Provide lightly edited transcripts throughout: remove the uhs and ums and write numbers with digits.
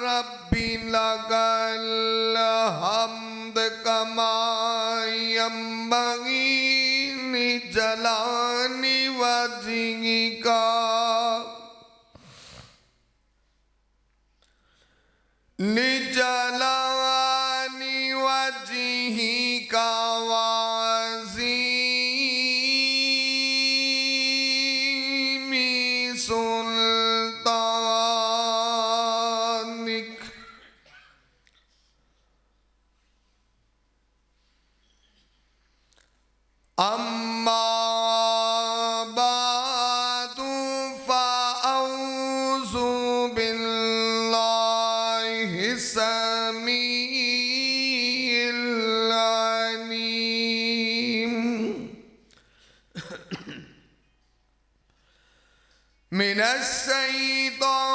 ربی لکل حمد کما ینبغی لجلال وجہک لجلال وجہک وعظیم سلطانک اما بعد فاعوذ باللہ السمیع العلیم من الشیطان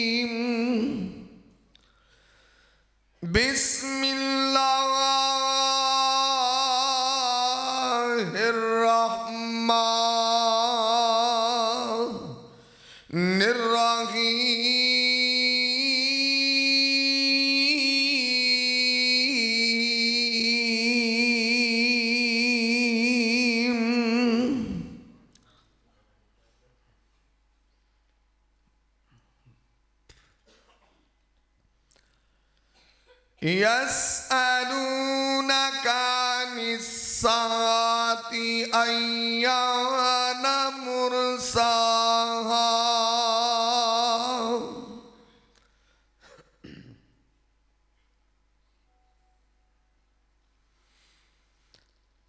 الرجیم بسم اللہ الرحمن الرحیم یسألونک عن الساعة ایان مرساہا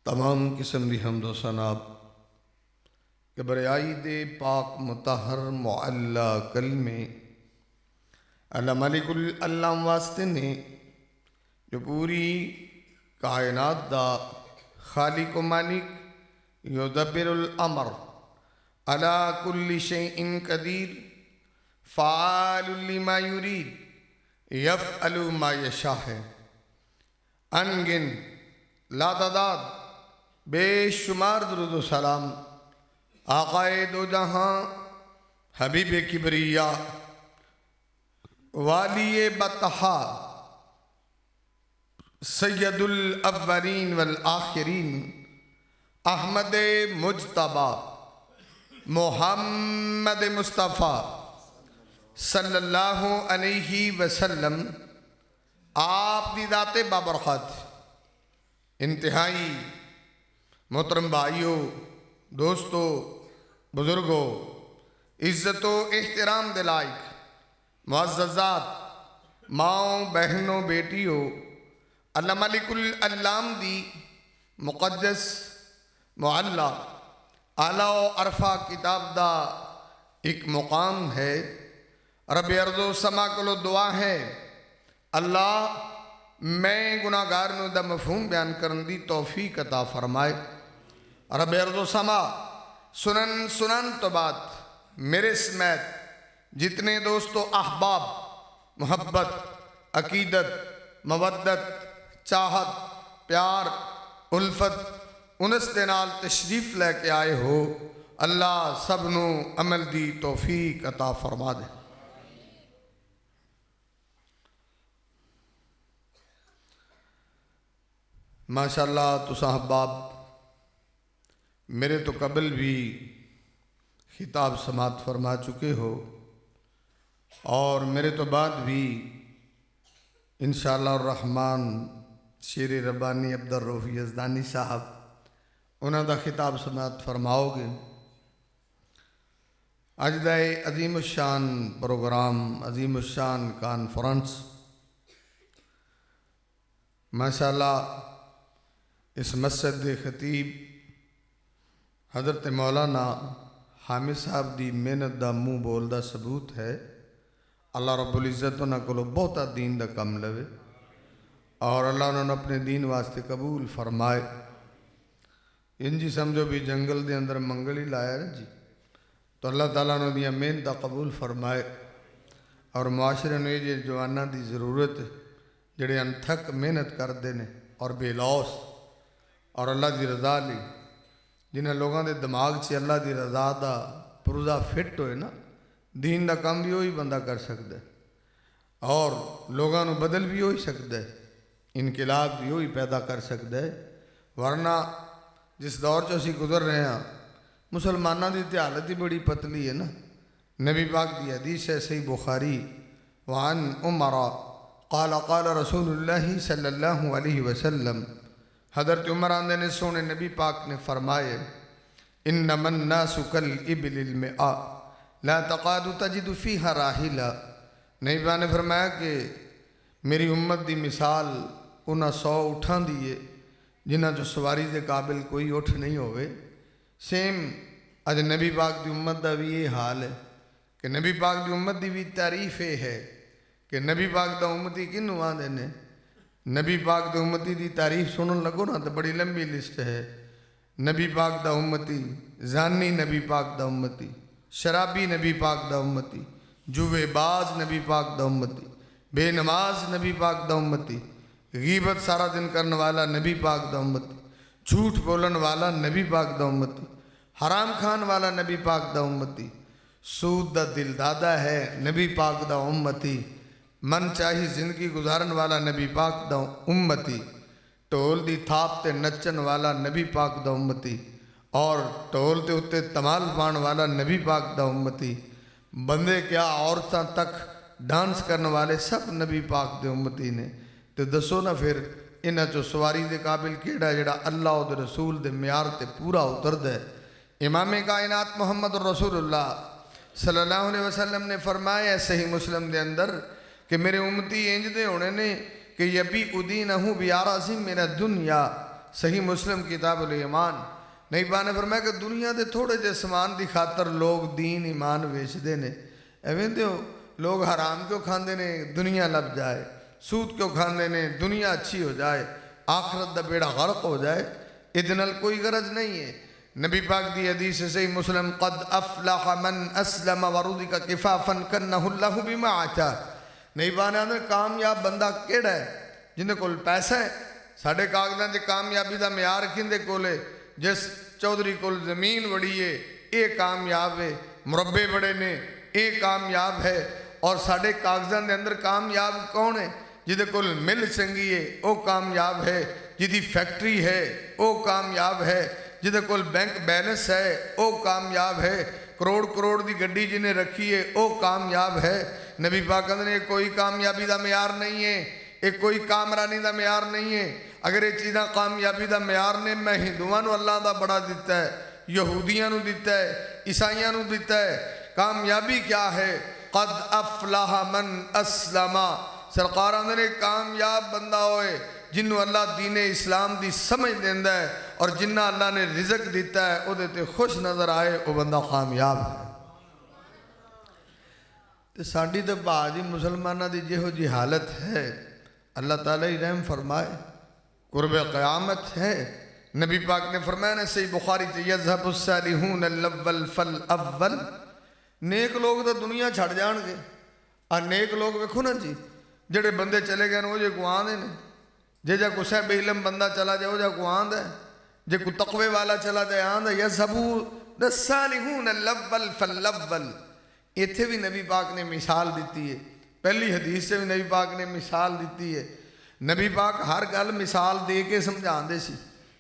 تمام قسم دی حمد و ثنا کہ بریائی دے پاک مطہر معلی کلمے اللہ ملک اللہ واسطے نے جو پوری کائنات دا خالق و مالک یدبر الامر علی کل شیء قدیر فعال لما یرید یفعل ما یشاء ہے انگن لا تعداد بے شمار درود و سلام آقائے دو جہاں حبیب کبریا والی بطحا سید الاولین والآخرین احمد مجتبی محمد مصطفیٰ صلی اللہ علیہ وسلم آپ دی ذات بابرکت انتہائی محترم بھائیوں دوستوں بزرگوں عزت و احترام دلائق معززات ماؤں بہنوں بیٹیوں اللہ ملک العلام دی مقدس معلی اعلیٰ و عرفہ کتاب دا ایک مقام ہے رب ارض و سما کلو دعا ہے اللہ میں گناہگار نو دا مفہوم بیان کرن دی توفیق عطا فرمائے رب ارض و سما سنن تو بعد میرے سمیت جتنے دوست و احباب محبت عقیدت مودت چاہت پیار الفت انس دے نال تشریف لے کے آئے ہو اللہ سب نو عمل دی توفیق عطا فرما دے ماشاءاللہ تو احباب میرے تو قبل بھی خطاب سماعت فرما چکے ہو اور میرے تو بعد بھی انشاءاللہ الرحمن شیر ربانی عبدالرؤف یزدانی صاحب انہوں دا خطاب سماعت فرماؤ گے اج دا عظیم الشان پروگرام عظیم الشان کانفرنس ماشاءاللہ اس مسجد دے خطیب حضرت مولانا حامد صاحب دی محنت دا منہ بول دا ثبوت ہے اللہ رب العزت انہاں کو بہتا دین دا کم لوے اور اللہ انہوں نے اپنے دین واسطے قبول فرمائے ان جی سمجھو بھی جنگل دے اندر منگل ہی لایا نا جی تو اللہ تعالیٰ نے دیا محنت دا قبول فرمائے اور معاشرے نے یہ جوانہ دی ضرورت جڑے انتھک محنت کر دینے اور بے لوس اور اللہ دی رضا لی جنہیں لوگوں دے دماغ سے اللہ دی رضا دا پروزہ فٹ ہوئے نا دین دا کام بھی وہی بندہ کر سکتا ہے اور لوگوں نو بدل بھی ہوئی سکتا ہے انقلاب بھی وہی پیدا کر سکتا ہے ورنہ جس دور چ اسی گزر رہے ہیں مسلمانوں دی تے حالت ہی بڑی پتلی ہے نا نبی پاک دی حدیث ہے صحیح بخاری وعن عمر قال قال رسول اللہ صلی اللہ علیہ وسلم حضرت عمر آندے نے سونے نبی پاک نے فرمائے انما الناس کالابل المئہ لا تقاد تجد فیہا راحلا نبی پاک نے فرمایا کہ میری امت دی مثال انہاں 100 اٹھاں دیئے جنہاں جو سواری دے قابل کوئی اٹھ نہیں ہوئے سیم اج نبی پاک دی امت دا بھی یہ حال ہے کہ نبی پاک دی امت دی بھی تعریف یہ ہے کہ نبی پاک دا امتی کنوں آندے نے نبی پاک دا امتی دی تعریف سنن لگو نا تو بڑی لمبی لسٹ ہے نبی پاک دا امتی زانی نبی پاک دا امتی شرابی نبی پاک دا امتی جوے باز نبی پاک دا امتی بے نماز نبی پاک دا امتی غیبت سارا دن کرنے والا نبی پاک دا امتی جھوٹ بولن والا نبی پاک دا امتی حرام کھان والا نبی پاک دا امتی سود دا دل دادا ہے نبی پاک دا امتی من چاہی زندگی گزارن والا نبی پاک دا امتی ٹول دی تھاپ تے نچن والا نبی پاک دا امتی اور ٹول تے اتے تمال پان والا نبی پاک دا امتی بندے کیا عورتاں تک ڈانس کرنے والے سب نبی پاک دے امتی نے تو دسو نا پھر انہاں چو سواری دے قابل کیڑا جڑا اللہ و دے رسول دے معیار تے پورا اتر دے امام کائنات محمد رسول اللہ صلی اللہ علیہ وسلم نے فرمایا صحیح مسلم دے اندر کہ میرے امتی انج دے ہونے نے کہ یبی ادینہو بیارازی میرا دنیا صحیح مسلم کتاب الایمان نہیں بانے فرمایا کہ دنیا دے تھوڑے جے سامان دی خاطر لوگ دین ایمان ویچ دے نے ایویں دیو لوگ حرام کیوں کھاندے نے دنیا لب جائے سود کیوں کھاندے نے دنیا اچھی ہو جائے آخرت دا بیڑا غرق ہو جائے ادنال کوئی غرض نہیں ہے نبی پاک دی حدیث سے مسلم قد افلح من اسلم ورودک کفافا کنہ اللہ بما آتا نہیں بانے آنے کامیاب بندہ کیڑا ہے جنہیں کول پیسہ ہے ساڑھے کاغذاں دے کامیابی دا معیار کھندے کولے جس چودھری کول زمین بڑی ہے اے کامیاب ہے مربے بڑے نے اے کامیاب ہے اور ساڑھے کاغذاں دے اندر کامیاب کون ہے جدے کول مل چنگی ہے او کامیاب ہے جدی فیکٹری ہے او کامیاب ہے جدے کول بینک بیلنس ہے او کامیاب ہے کروڑ دی گڈی جنہیں رکھی ہے او کامیاب ہے نبی پاک نے کوئی کامیابی دا معیار نہیں ہے ایک کوئی کامرانی دا معیار نہیں ہے اگر یہ چیزاں کامیابی دا معیار نے میں ہندوؤں نو اللہ دا بڑا دیتا ہے یہودیاں نو دیتا ہے عیسائیاں نو دیتا ہے کامیابی کیا ہے قد افلح من اسلم سرکار نے کامیاب بندہ ہوئے جنہوں اللہ دین اسلام دی سمجھ دیندہ ہے اور جنہ اللہ نے رزق دیتا ہے او دیتے خوش نظر آئے او بندہ کامیاب ہے تو ساڑھی تو بعضی مسلمانہ دی جہو جی حالت ہے اللہ تعالیٰ ہی رحم فرمائے قرب قیامت ہے نبی پاک نے فرمایا نا صحیح بخاری تے یذہب الصالحون الاول فالاول نیک لوگ تو دنیا چھڑ جان گے اور نیک لوگ ویکھو نا جی جڑے بندے چلے گئے وہ جے کو آندے نے جے جا کو صاحب علم بندہ چلا جائے وہ جا کو آندے جے کو تقوی والا چلا جائے آندے یذہب الصالحون الاول فالاول ایتھے بھی نبی پاک نے مثال دیتی ہے پہلی حدیث سے بھی نبی پاک نے مثال دیتی ہے نبی پاک ہر گل مثال دے کے سمجھان دے سی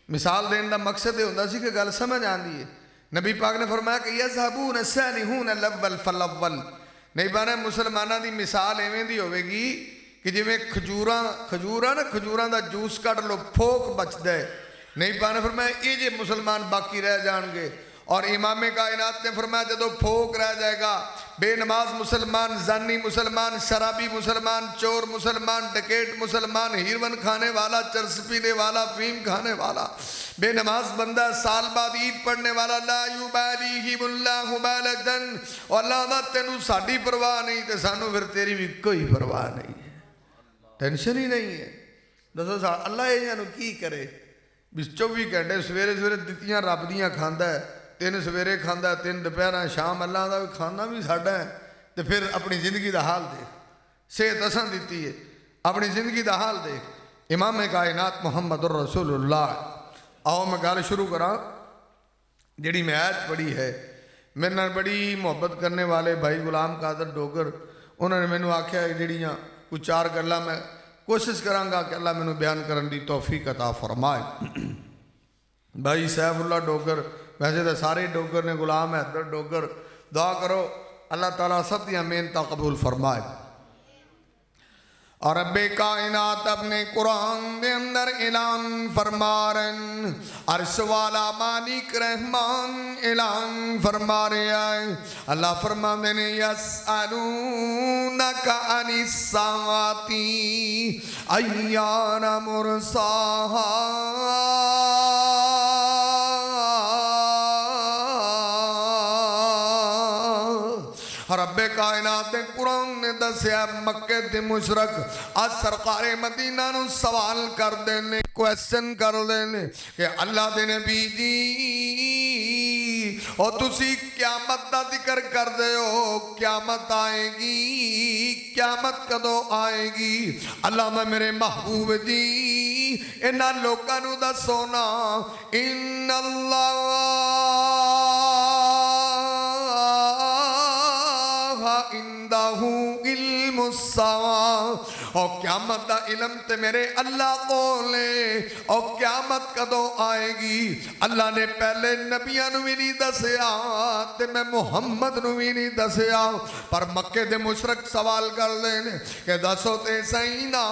مثال دین دا مقصد یہ ہوتا سی کہ گل سمجھ آندی ہے نبی پاک نے فرمایا کہ یذہبون الصالحون الاول فالاول نبی پاک نے مسلمانہ دی مثال ایویں دی ہوئے گی کہ جی میں کھجوراں دا جوس کٹ لو پھوک بچ دے نبی پاک نے فرمایا یہ جے مسلمان باقی رہ جان گے اور امام کائنات نے فرمایا جدو پھوک رہ جائے گا بے نماز مسلمان زانی مسلمان شرابی مسلمان چور مسلمان ڈکیٹ مسلمان ہیرون کھانے والا چرس پینے والا فیم کھانے والا بے نماز بندہ سال بعد عید پڑھنے والا لا یبالیہم اللہ بالدن اور اللہ دا تینوں ساڑھی پرواہ نہیں تے سانو پھر تیری بھی کوئی پرواہ نہیں ہے ٹینشن ہی نہیں ہے دسو اللہ یہ جانو کی کرے 24 گھنٹے سویرے دتیاں رب دیاں کھاندا ہے 3 سویرے کھاندا ہے 3 دوپہر شام اللہ دا کھانا بھی ساڈا ہے تو پھر اپنی زندگی دا حال دیکھ صحت اساں دیتی ہے اپنی زندگی دا حال دیکھ امام کائنات محمد الرسول اللہ. آؤ میں گل شروع کراں. جڑی میں آیت پڑھی ہے میرے نال بڑی محبت کرنے والے بھائی غلام قادر ڈوگر انہوں نے مینوں آکھیا جڑیاں کوئی 4 گلاں میں کوشش کراں گا کہ اللہ مینوں بیان کرن دی توفیق عطا فرمائے. بھائی سیف اللہ ڈوگر ویسے تو سارے ڈوگر نے, غلام حیدر ڈوگر, دعا کرو اللہ تعالیٰ سب دیاں محنتاں قبول فرمائے. اور رب کائنات اپنے قرآن دے اندر اعلان فرما رہے, عرش والا مالک رحمان اعلان فرما رہے ہیں. اللہ فرما دے نے یسألونک عن الساعۃ ایان مرساہا. رب کائنات دے قرآن نے دسیا مکے دے مشرک آج سرکار مدینہ نو سوال کر دینے, کویسچن کر دینے کہ اللہ دے نبی جی اور تسی قیامت دا ذکر کر دے ہو, قیامت آئے گی, قیامت کدو آئے گی. اللہ میں میرے محبوب جی انہاں لوکاں نو دسو نا, ان اللہ علم الساعہ, اور قیامت دا علم تے میرے اللہ کو لے, اور قیامت کدو آئے گی. اللہ نے پہلے نبیاں نو بھی نہیں دسیا تے میں محمد نو بھی نہیں دسیا, پر مکے دے مشرک سوال کر لیں کہ دسو تے سینا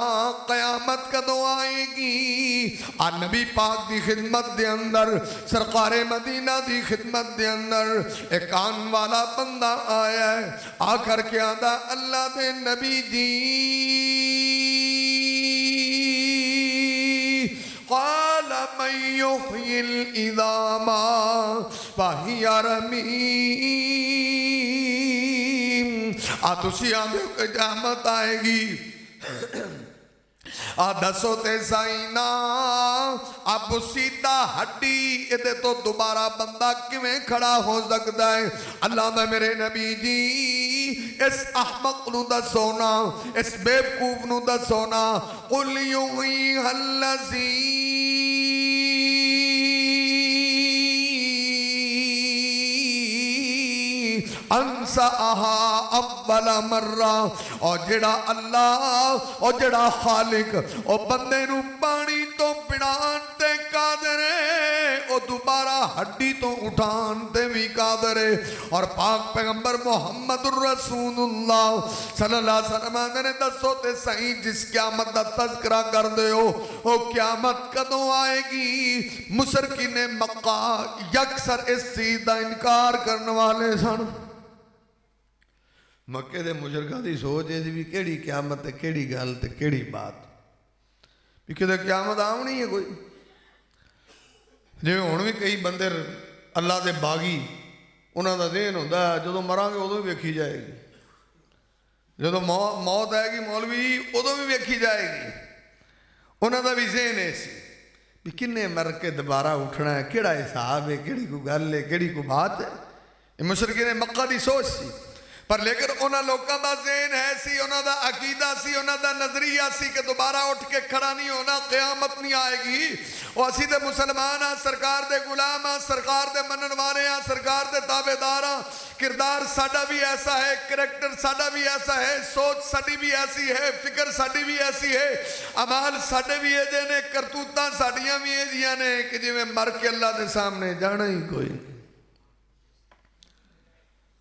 قیامت کدو آئے گی. آ نبی پاک دی خدمت دے اندر, سرکار مدینہ دی خدمت دے اندر ایک آن والا بندہ آیا ہے, آ کر کے آدھا اللہ دے نبی جی قال من یحیی العظام وہی رمیم. تسی آدھے کہ قیامت آئے گی, دسو تے سائنا اب سیدھا ہڈی ادھے تو دوبارہ بندہ کیویں کھڑا ہو سکتا ہے. اللہ میں میرے نبی جی اس احمق نو دسو نا, اس بیوقوف نو دسو نا, قل یحییھا الذی انساہا اول مرہ. اور جڑا اللہ اور جڑا خالق اور بندے نو پانی تو پڑان تے قادر ہے, اور دوبارہ ہڈی تو اٹھان تے بھی قادر ہے. اور پاک پیغمبر محمد الرسول اللہ صلی اللہ علیہ وسلم نے دسو تے صحیح جس قیامت دا تذکرہ کر دے ہو وہ قیامت کدوں آئے گی. مشرکین مکہ یکسر اس چیز دا انکار کرنے والے سن. مکے دے مشرکاں دی سوچ ہے بھی کیڑی قیامت تے کیڑی گل تے کیڑی بات, بھی کدے قیامت آونی ہے کوئی. جی ہن بھی کئی بندے اللہ دے باغی انہاں دا ذہن ہوندا ہے جدوں مراں گے ادوں بھی ویکھی جائے گی, جدوں موت آئے گی مولوی ادوں بھی ویکھی جائے گی. انہاں دا بھی ذہن ہے سی بھی کنے مر کے دوبارہ اٹھنا ہے, کیڑا حساب ہے, کیڑی کوئی گل ہے, کیڑی کوئی بات ہے. یہ مشرکین مکہ دی سوچ سی. پر لیکن انہاں لوگوں دا ذہن ہے سی, انہاں دا عقیدہ سی, انہاں دا نظریہ سی کہ دوبارہ اٹھ کے کھڑا نہیں ہونا, قیامت نہیں آئے گی. اور اسی دے مسلمان ہاں, سرکار دے غلام ہاں, سرکار دے منن والے ہاں, سرکار دے تابعدار ہاں. کردار ساڈا بھی ایسا ہے, کریکٹر ساڈا بھی ایسا ہے, سوچ ساڈی بھی ایسی ہے, فکر ساڈی بھی ایسی ہے, عمال ساڈے بھی ایجے نے, کرتوتاں ساڈیاں بھی ایجیاں نے کہ جی میں مر کے اللہ دے سامنے جانا ہی کوئی نہیں.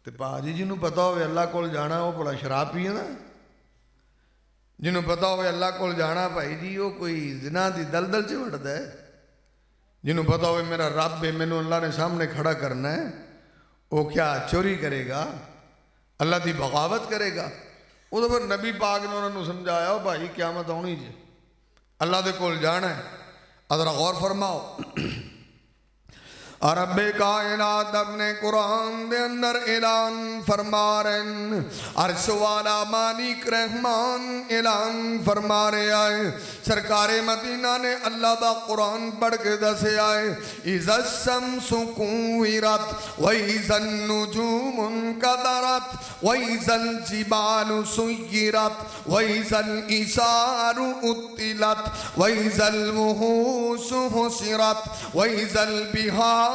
تے پاجی جنہوں پتا ہوئے اللہ کول جانا وہ بڑا شراب پیے نا, جنہوں پتا ہوئے اللہ کول جانا بھائی جی وہ کوئی زنا دی دلدل چ وڑدا ہے. جنہوں پتا ہوئے میرا رب ہے, مینوں اللہ نے سامنے کھڑا کرنا ہے, وہ کیا چوری کرے گا, اللہ دی بغاوت کرے گا. وہ تو پھر نبی پاک نے انہوں نے سمجھایا بھائی قیامت آنی جی, اللہ دے کول جانا ہے. ذرا غور فرماؤ. رب کائنات اپنے قرآن دے اندر اعلان فرما رہے ہیں، عرش والا مالک رحمان اعلان فرما رہے آئے، سرکار مدینہ نے اللہ دا قرآن پڑھ کے دسے آئے، اِذَا الشَّمْسُ كُوِّرَتْ وَإِذَا النُّجُومُ انْكَدَرَتْ وَإِذَا الْجِبَالُ سُيِّرَتْ وَإِذَا الْإِشَارُ أُطِّلَتْ وَإِذَا الْوُحُوشُ حُشِرَتْ وَإِذَا الْبِحَارُ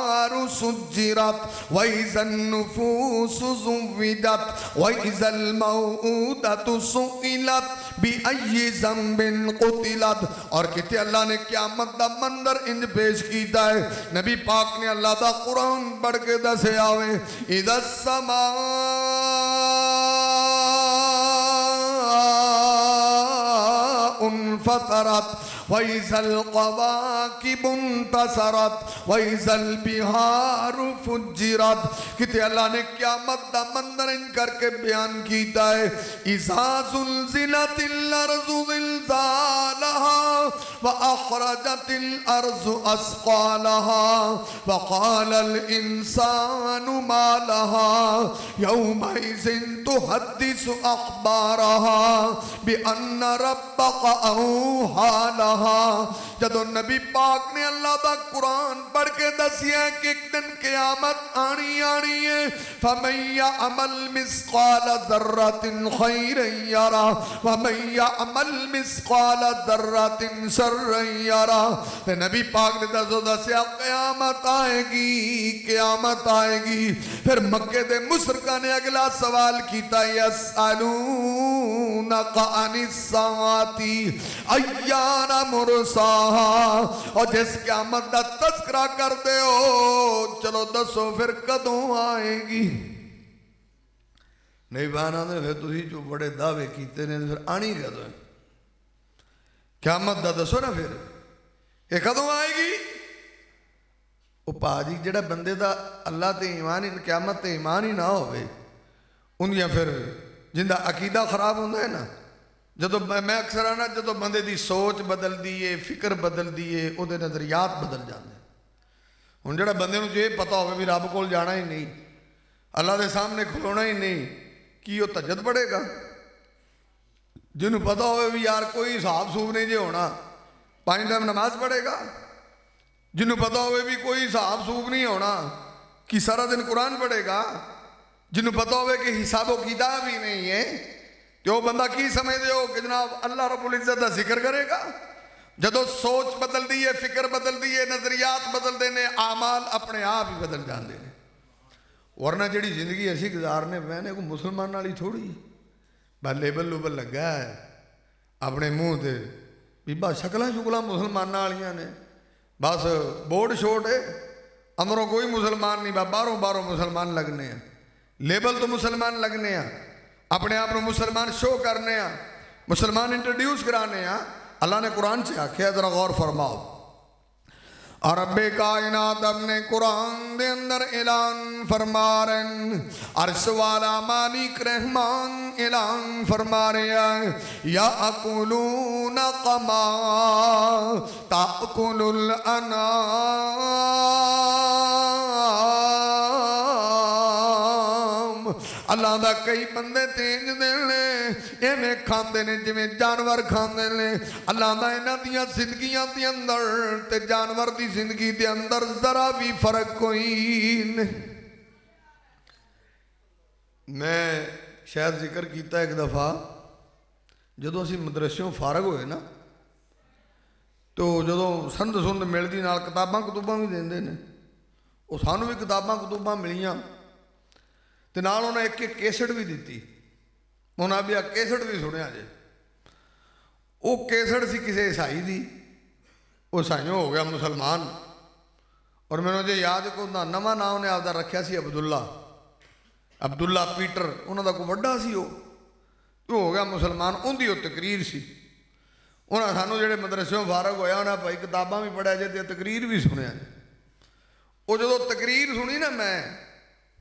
سُجِّرَتْ وَإِذَا النُّفُوسُ زُوِّجَتْ وَإِذَا الْمَوْءُودَةُ سُئِلَتْ بِأَيِّ ذَنبٍ قُتِلَتْ۔ اور کہتے اللہ نے قیامت دا منظر انج پیش کیتا ہے، نبی پاک نے اللہ دا قرآن پڑھ کے دسے آوے، اِذَا السَّمَاءُ انفطرت وَإِذَا الْقَوَاكِبُ انْتَثَرَتْ وَإِذَا الْبِحَارُ فُجِّرَتْ۔ کہتے اللہ نے قیامت دا منظر ان کر کے بیان کیتا ہے، اِذَا زُلْزِلَتِ الْأَرْضُ زِلْزَالَهَا وَأَخْرَجَتِ الْأَرْضُ أَثْقَالَهَا وَقَالَ الْإِنسَانُ مَا لَهَا يَوْمَئِذٍ تُحَدِّثُ أَخْبَارَهَا بِأَنَّ رَبَّكَ أَوْحَىٰ لَهَا۔ جدو نبی پاک نے اللہ دا قرآن پڑھ کے دسیا ہے کہ ایک دن قیامت آنی ہے، فَمَن يَعْمَلْ مِثْقَالَ ذَرَّةٍ خَيْرًا يَرَهُ وَمَن يَعْمَلْ مِثْقَالَ ذَرَّةٍ شَرًّا يَرَهُ۔ تے نبی پاک نے دسیا قیامت آئے گی۔ پھر مکے دے مشرکاں نے اگلا سوال کیتا، يَسْأَلُونَكَ عَنِ السَّاعَةِ أَيَّانَ مُرْسَاهَا۔ اور جس قیامت دا تذکرہ کرتے ہو، چلو دسو پھر کدوں آئے گی؟ نہیں بانا نے پھر تسی جو بڑے دعوے کیتے نے پھر آنی کدوں ہے؟ قیامت دا دسو نا پھر یہ کدوں آئے گی؟ وہ پاجی جڑا بندے دا اللہ تے ایمان ہی قیامت تے ایمان ہی نہ ہوئے، انہیاں پھر جن دا عقیدہ خراب ہوندہ ہے نا، جدو میں اکثر آنا جدو بندے دی سوچ بدل دیئے، فکر بدل دیئے، او دے نظریات بدل جاندے۔ ان جڑا بندے نو جو پتا ہوئے بھی رب کول جانا ہی نہیں، اللہ دے سامنے کھلونا ہی نہیں، کی وہ تہجد پڑھے گا؟ جنہوں پتا ہوئے بھی یار کوئی حساب سوب نہیں جے ہونا، 5 ٹائم نماز پڑھے گا؟ جنہوں پتا ہوئے بھی کوئی حساب سوب نہیں ہونا، کی سارا دن قرآن پڑھے گا؟ جنہوں پتا ہوئے کہ حساب و کتاب ہی نہیں ہے، کہ وہ بندہ کی سمجھ دے ہو کہ جناب اللہ رب العزت دا ذکر کرے گا؟ جدو سوچ بدل دیئے، فکر بدل دیئے، نظریات بدل دینے، اعمال اپنے آپ ہی بدل جان دینے۔ ورنہ جڑی زندگی ایسی گزارنے میں نے کوئی مسلمان والی تھوڑی بس لیبل لوبل لگا ہے اپنے منہ تے بھی بس شکلاں شکلاں مسلمان والیاں نے، بس بورڈ شوٹ ہے، اندروں کوئی مسلمان نہیں، باہروں مسلمان لگنے ہیں، لیبل تو مسلمان لگنے ہیں، اپنے آپ مسلمان شو کرنے ہیں، مسلمان انٹروڈیوس کرانے ہیں۔ اللہ نے قرآن سے آکھیا ذرا غور فرماؤ، اور رب کائنات اپنے قرآن دے اندر اعلان فرما رہے ہیں، عرش والا مالک رحمان اعلان فرما رہے ہیں، یأکلون کما تأکل الانعام۔ اللہ دا کئی بندے تینج دینے ایمیں کھاندے نے جویں جانور کھاندے نے۔ اللہ دا انہاں دیاں زندگیاں دی اندر تے جانور دی زندگی دے اندر ذرا بھی فرق کوئی نہیں۔ میں شاید ذکر کیتا ایک دفعہ جدو اسی مدرسوں فارغ ہوئے نا، تو جدو سند ملدی نال کتاباں بھی دیندے نے، وہ سانوں بھی کتاباں ملیاں تے نال انہوں نے ایک کیسٹ بھی دیتی، انہوں نے بھی کیسٹ بھی سنیا جے۔ وہ کیسٹ سی کسی عیسائی دی، وہ عیسائیوں ہو گیا مسلمان، اور میں نے یاد کو نواں نام نے آپ دا رکھیا سی عبداللہ پیٹر، انہوں دا کوئی وڈا سی وہ ہو گیا مسلمان، ان دی وہ تقریر سی، انہوں نے سانوں جڑے مدرسوں فارغ ہویا انہوں نے بھائی کتاباں بھی پڑھیا جے تے تقریر بھی سنیا جے۔ وہ جدو تقریر سنی نا میں،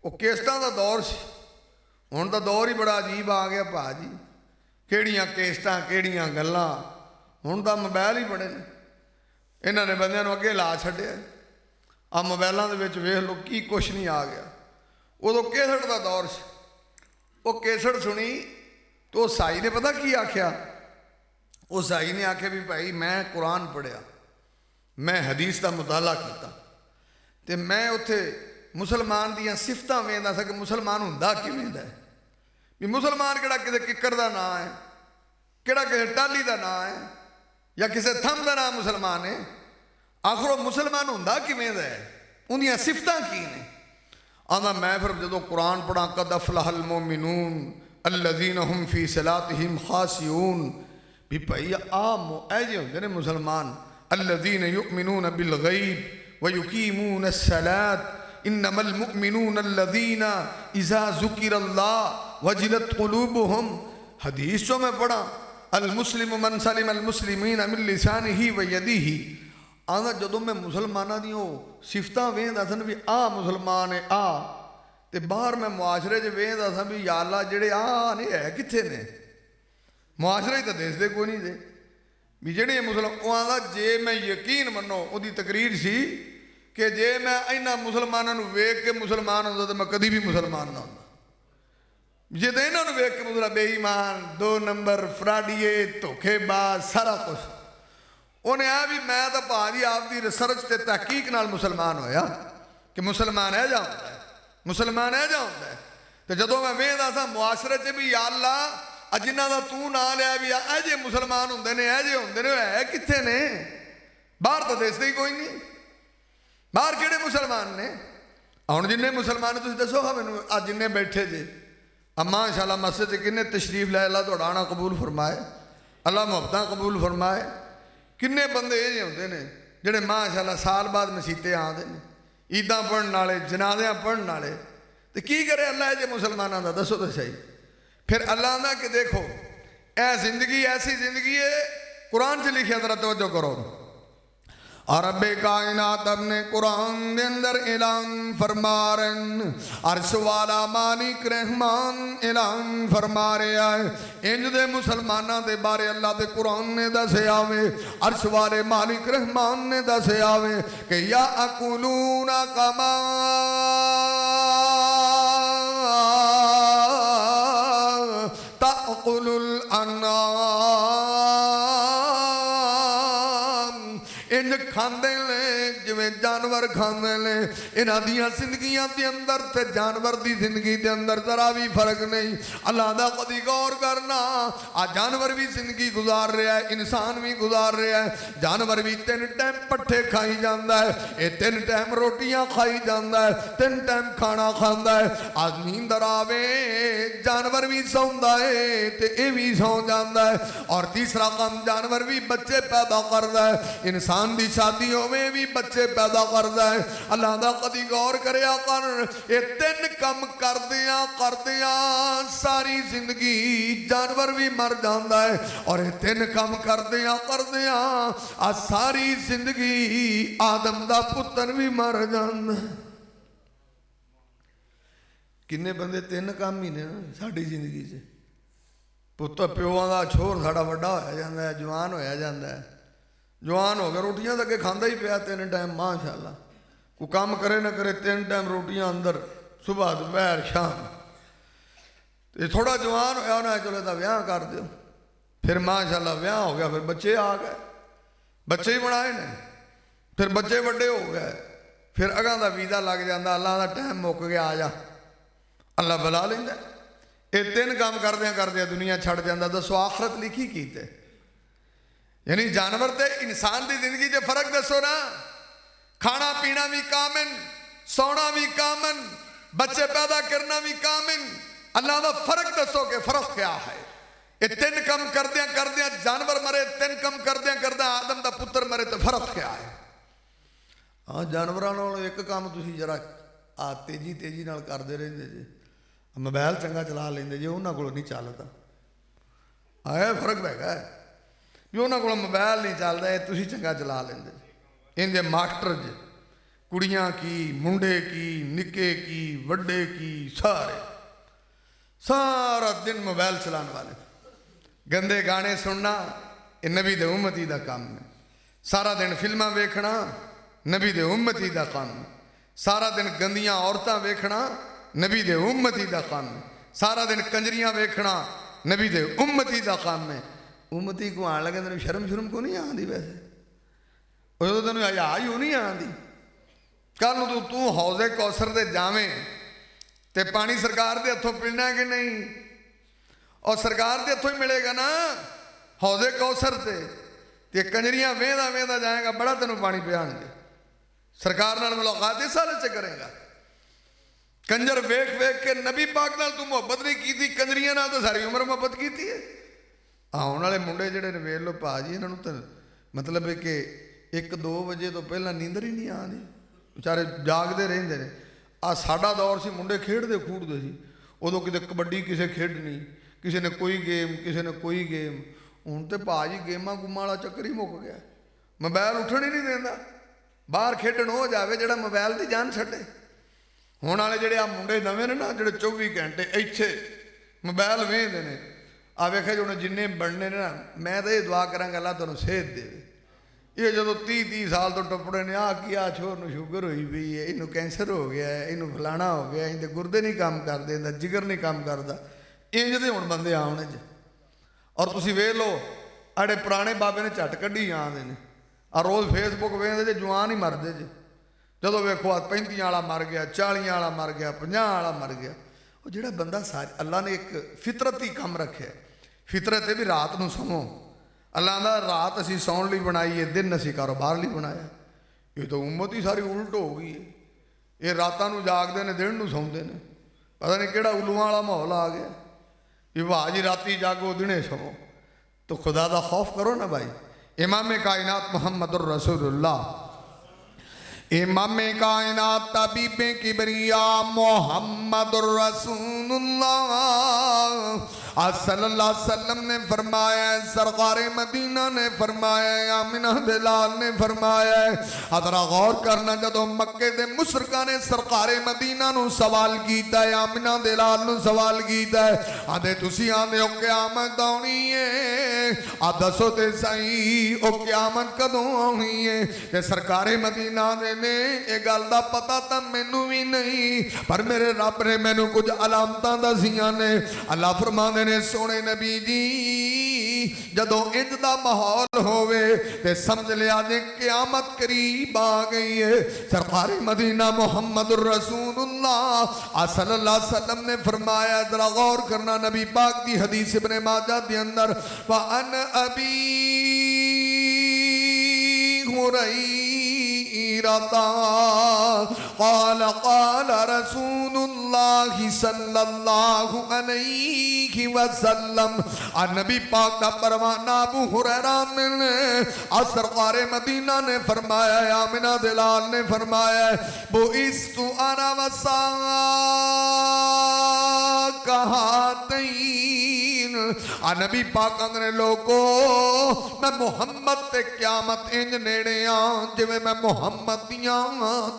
وہ کیسٹاں دا دور سی، ہن دا دور ہی بڑا عجیب آ گیا پا جی، کیڑیاں کیسٹاں کیڑیاں گلاں، ہن دا موبائل ہی بڑے نے، انہوں نے بندیاں نوں اگے لا چھڈیا۔ ਆ ਮੋਬਾਈਲਾਂ ਦੇ ਵਿੱਚ ਵੇਖ ਲਓ ਕੀ ਕੁਛ ਨਹੀਂ ਆ ਗਿਆ। ਉਦੋਂ ਕੇਸਟ ਦਾ ਦੌਰ ਸੀ, ਉਹ ਕੇਸਟ ਸੁਣੀ ਤੇ ਉਹ ਸਾਈ ਨੇ ਪਤਾ ਕੀ ਆਖਿਆ? ਉਹ ਸਾਈ ਨੇ ਆਖਿਆ ਵੀ ਭਾਈ ਮੈਂ ਕੁਰਾਨ ਪੜ੍ਹਿਆ, ਮੈਂ ਹਦੀਸ ਦਾ ਮੁਤਾਲਾ ਕੀਤਾ ਤੇ ਮੈਂ ਉੱਥੇ ਮੁਸਲਮਾਨ ਦੀਆਂ ਸਿਫਤਾਂ ਵੇਖਦਾ ਸੀ ਕਿ ਮੁਸਲਮਾਨ ਹੁੰਦਾ ਕਿਵੇਂ ਦਾ ਹੈ, ਵੀ ਮੁਸਲਮਾਨ ਕਿਹੜਾ ਕਿਸੇ ਕਿੱਕਰ ਦਾ ਨਾਂ ਹੈ, ਕਿਹੜਾ ਕਿਸੇ ਟਾਲੀ ਦਾ ਨਾਂ ਹੈ ਜਾਂ ਕਿਸੇ ਥੰਮ ਦਾ ਨਾਂ ਮੁਸਲਮਾਨ ਹੈ। ਆਖਰ ਉਹ ਮੁਸਲਮਾਨ ਹੁੰਦਾ ਕਿਵੇਂ ਦਾ ਹੈ, ਉਹਦੀਆਂ ਸਿਫਤਾਂ ਕੀ ਨੇ? ਆਂਦਾ ਮੈਂ ਫਿਰ ਜਦੋਂ ਕੁਰਾਨ ਪੜ੍ਹਾਂ ਕਦ ਅਫਲਹਲ ਮੁਅਮਿਨੂਨ ਅੱਲਜ਼ੀਨ ਹੁਮ ਫੀ ਸਲਾਤਿਹਿਮ ਖਾਸ਼ਿਊਨ, ਵੀ ਭਾਈ ਇਹ ਜਿਹੇ ਹੁੰਦੇ ਨੇ ਮੁਸਲਮਾਨ, ਅੱਲਜ਼ੀਨ ਯੁਅਮਿਨੂਨ ਬਿਲ ਗੈਬ व युकीमून अस्सलात इन्नमल मुअमिनून अल्लज़ीना इज़ा ज़ुकिरल्लाह वजिलत क़ुलूबुहुम। हदीस जो मैं पढ़ा अल मुस्लिम मन सलिम अल मुस्लिमीन मिन लिसानिही व यदिही। आंदा जदों मैं मुसलमाना दी सिफतां वेखदा सन भी आ मुसलमान है आ, ते बाहर मैं मुआशरे च वेखदा सा भी या अल्लाह जेड़े आ ने है कित्थे ने, मुआशरे तो दसदे कोई नहीं दे भी जेड़े मुसलमान। आंदा जे मैं यकीन मनो उहदी तकरीर सी कि जे मैं इन्हां मुसलमानां नूं वेख के मुसलमान हुंदा तो मैं कदी भी मुसलमान ना हुंदा। जे तो इन्हां नूं वेख के मुसलमान बेईमान, दो नंबर, फ्राडीए, धोखेबाज, सारा कुछ। उन्हें आ भी मैं तो भाजी आपकी रिसर्च ते तहकीक नाल मुसलमान होया कि मुसलमान है जा होंदा है, मुसलमान है जा होंदा है। तो जदों मैं वेखदा सा मुआशरे च भी या अल्लाह जिन्हां दा तू ना लिया भी ए जे मुसलमान हुंदे ने, ए जे हुंदे ने, है कित्थे ने? बाहर तो दसदे ही कोई नहीं, बाहर किहड़े मुसलमान ने? हुण जिन्ने मुसलमान तुसीं दसो हा मैनूं, अज जिन्ने बैठे जे माशाअल्लाह मस्जिद च किन्ने तशरीफ लै, अल्लाह तुहाडा आना कबूल फरमाए, अल्लाह मुहब्बतां कबूल फरमाए। किन्ने बंदे ये होंदे ने जिहड़े माशाअल्लाह साल बाद मसीते आंदे ने, ईदां पढ़न वाले, जनाज़ियां पढ़न वाले, ते की करे अल्लाह जे मुसलमानां दा? दसो तो सही। फिर अल्लाह आंदा कि देखो ए जिंदगी ऐसी जिंदगी है, कुरान च लिखिया, जरा तवज्जो करो। और रब्बे कायनात अपने कुरान दे अंदर ऐलान फरमा रहे, अर्श वाला मालिक रहमान ऐलान फरमा रहा है। इंज दे मुसलमाना दे बारे अल्लाह दे कुरान ने दसिया वे, अर्श वाले मालिक रहमान ने दसिया वे कि या अकुलूना कमा ताकुलुल अन्नाम, इंज खांदे ने जिवें जानवर खांदे ने। इन्हां दियां जिंदगियां दे अंदर ते जानवर दी जिंदगी दे अंदर जरा भी फर्क नहीं। अल्लाह दा कदी गौर करना, आ जानवर भी जिंदगी गुजार रहा है, इंसान भी गुजार रहा है। जानवर भी 3 टाइम पट्ठे खाई जाता है, ये 3 टाइम रोटियां खाई जाता है, 3 टाइम खाना खाता है। आज नींदर आवे जानवर भी सौंदा है ते ये भी सौ जाता है। और तीसरा काम जानवर भी बच्चे पैदा करता है, इंसान की शादी होवे भी बच्चे पैदा करता है। अल्लाह दा कदी गौर करया कर, ये 3 काम करदियां करदियां सारी जिंदगी जानवर भी मर जाता है, और ये 3 काम करदियां करदियां आ सारी जिंदगी आदम दा पुत्र भी मर जाता है। किन्ने बंदे 3 काम ही ने साडी जिंदगी च। पुत्र प्योआं दा छोर साडा वड्डा होया जांदा है, जवान होया जांदा है, जवान हो गया रोटियां तो अगे खांदा ही पिया 3 टाइम माशाअल्लाह। कोई काम करे ना करे 3 टाइम रोटियां अंदर, सुबह दोपहर शाम। तो थोड़ा जवान होया उन्हें चलो तो ब्याह कर दो, फिर माशाअल्लाह ब्याह हो गया, फिर बच्चे आ गए, बच्चे ही बनाए ने, फिर बच्चे बड़े हो गए, फिर अगां दा वीज़ा लग जाता, अल्लाह का टाइम मुक गया आ जा, अल्लाह बुला लेंदा। ये 3 काम करदियां करदियां दुनिया छड़ जाता। दसो आखरत लिखी कीते? यानी जानवर ते इंसान की जिंदगी च फर्क दसो ना। खाना पीना भी कामन, सोना भी कामन, बच्चे पैदा करना भी कामन। अल्लाह का फर्क दसो कि फर्क क्या है? ये 3 काम करदियां करदियां जानवर मरे, 3 काम करदियां करदियां आदम का पुत्र मरे, तो फर्क क्या है? हाँ जानवरों नालों एक काम तुसीं जरा तेजी तेजी नाल करदे रहिंदे जे, मोबाइल चंगा चला लेंदे जे, उन्हां कोलों नहीं चलदा। आया फर्क हैगा भी उन्हां कोलों मोबाइल नहीं चलदा, तुसीं चंगा चला लेंदे। इंजे मास्टर जे कुड़ियां की, मुंडे की, निक्के की, वड्डे की, सारा दिन मोबाइल चलाने वाले, गंदे गाने सुनना, ये नबी दे उम्मती दा काम है। सारा दिन फिल्मां वेखना, नबी दे उम्मती दा काम है। सारा दिन गंदियां औरतां वेखना नबी दे उम्मती दा काम है। सारा दिन कंजरियां वेखना नबी दे उम्मती दा काम है। उम्मती को आन लगे तेन शर्म शुरम को नहीं आती? वैसे उदों तेन हया ही नहीं आती। कल नूं तू हौजे कौसर दे जावें ते पानी सरकार दे हथों पीना कि नहीं? और सरकार दे हथों ही मिलेगा ना हौजे कौसर ते कंजरियां वेंदा वेंदा जाएगा, बड़ा तेनों पानी पियाणगे। सरकार नाल मुलाकात इस हालत च करेगा। कंजर वेख वेख के नबी पाक नाल तू मुहब्बत नहीं की, कंजरियां नाल तो सारी उम्र मुहब्बत की है। आने वाले मुंडे जिहड़े ने वेख लो भाजी, इन्हों तो मतलब है कि 1-2 बजे तो पहला नींदर ही नहीं आती, बेचारे जागते रहते हैं। आ साडा दौर से मुंडे खेडते खूडते सी, उदों किते कबड्डी किसे खेडनी, किसी ने कोई गेम, किसी ने कोई गेम। हुण तो भाजी गेमां गुमां वाला चक्कर ही मुक गया। मोबाइल उठण ही नहीं देंदा, बाहर खेडण हो जाए जिहड़ा मोबाइल की जान छड्डे। हुण वाले जिहड़े आ मुंडे नवें ने ना, जिहड़े 24 घंटे इत्थे मोबाइल वेखदे ने, आ वेखे जो जिन्ने बनने ने ना, मैं तो ये दुआ करांगा अल्लाह तुहानूं सेहत देवे। ये जो 30-30 साल तो टुपड़े ने, आ कि आ छोर नूं शुगर हुई पई है, इनू कैंसर हो गया है, इनू फलाना हो गया, इनके गुरदे नहीं काम करते, इनका जिगर नहीं काम करता, इंज दे हुण बंदे आउणे च। और तुसीं वेख लो आड़े पुराने बाबे ने झट कड्ढी आंदे ने। आ रोज़ फेसबुक वेखदे जे जवान ही मरदे जे। जदों वेखो 35 वाला मर गया, 40 वाला मर गया, 50 वाला मर गया। वो जिहड़ा बंदा सारी अल्लाह ने एक फितरती कम रखे, फितरत है भी रात नूं सोवो। अल्लाह दा रात असीं सौण लई बनाई है, दिन असीं कारोबार लई बनाया। ये तो उम्मत ही सारी उल्ट हो गई है। ये रातां नूं जागदे ने, दिन नूं सौंदे ने। पता नहीं किहड़ा उल्लूआं वाला माहौल आ गया। ये भाजी राती जागो दिने सोवो, तो खुदा दा खौफ करो ना भाई। इमाम कायनात मुहम्मदुर रसूलुल्लाह, इमाम कायनात तबीब किबरिया मुहम्मदुर रसूलुल्लाह सल्लल्लाहु अलैहि वसल्लम ने फरमाया, सरकारे मदीना ने फरमाया, आमिना बिलाल ने फरमाया। अदरा गौर करना, जदों मक्के दे मुशरकां ने सरकारे मदीना नूं सवाल कीता है, आमिना बिलाल नूं सवाल कीता है, आंदे तुसीं आंदे हो क़यामत आउणी है, आ दसो ते सही ओ क़यामत कदों आउणी है? ते सरकारे मदीना दे ने ये गल दा पता तां मैनूं भी नहीं, पर मेरे रब ने मैनूं कुछ अलामतां दसियां ने। अल्लाह फरमांदे ने, सोने नबी जी जदों इंज दा माहौल होवे ते समझ लिया जे क़यामत करीब आ गई है। सरकारे मदीना मुहम्मदुर रसूलुल्लाह सल्लल्लाहु अलैहि वसल्लम ने फरमाया, जरा गौर करना नबी पाक की हदीस इब्ने माजा के अंदर, व अन अबी हुरैरा क़ाल क़ाल रसूलुल्लाह सल्लल्लाहु अलैहि वसल्लम। नबी पाक दा परवाना अबू हुरैरा ने सरकारे मदीना ने फरमाया, आमिना बिलाल ने फरमाया, बुइस्तु अना वसा कहातैन। नबी पाक ने लोगो मैं मुहम्मद ते क़यामत इंज नेड़े आ जिवें मैं मुहम्मद दियां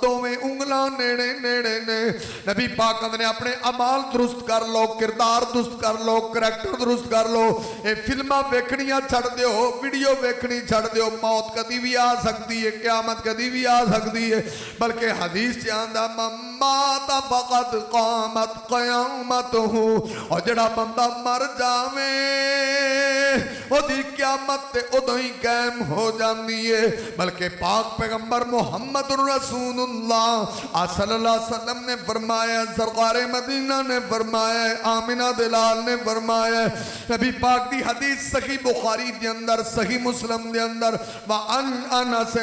दोवें उंगलां नेड़े नेड़े ने। नबी पाक ने अपने अमाल दुरुस्त कर लो, किरदार दुरुस्त कर लो, करैक्टर दुरुस्त कर लो। ये फिल्मां वेखणियां छड़ दिओ, वीडियो वेखणी छड़ दिओ। मौत कदी भी आ सकती है, क़यामत कदी भी आ सकती है। बल्कि हदीस च आंदा मात फकत क़ामत क़यामतहू, और जिहड़ा बंदा मर जावे ओदी क़यामत ते उदों ही कायम हो जाती है। बल्कि पाक पैगंबर मुहम्मदुर रसूलुल्लाह सल्लल्लाहु अलैहि वसल्लम ने फरमाया, सरकारे मदीना ने फरमाया, आमिना बिलाल ने फरमाया। नबी पाक की हदीस सही बुखारी के अंदर, सही मुस्लिम के अंदर, व अन अनस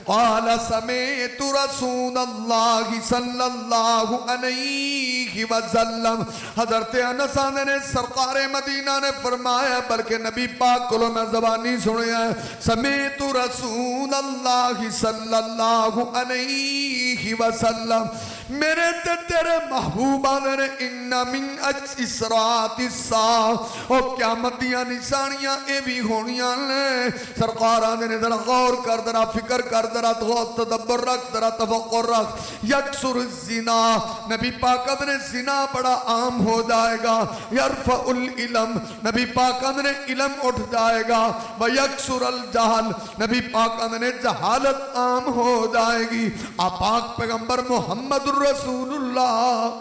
क़ाल समीअतु रसूलल्लाह सल्लल्लाहु अलैहि वसल्लम। हज़रत अनस ने सरकारे मदीना ने फरमाया, बल्कि नबी पाक को मैं ज़बानी सुनिया, समीअतु रसूलल्लाह सल्लल्लाहु अलैहि वसल्लम। میرے تے تیرے محبوب آدھے نے ان من اسرات الساعہ او قیامت دیاں نشانیاں اے بھی ہونیاں نے سرکار آدھے نے ذرا غور کر ذرا فکر کر ذرا تدبر رکھ ذرا تفکر رکھ یکسر الزنا نبی پاک آدھے نے زنا بڑا عام ہو جائے گا یرفع العلم نبی پاک آدھے نے علم اٹھ جائے گا ویکسر الجہل نبی پاک آدھے نے جہالت عام ہو جائے گی آپ پاک پیغمبر محمد الرسول اللہ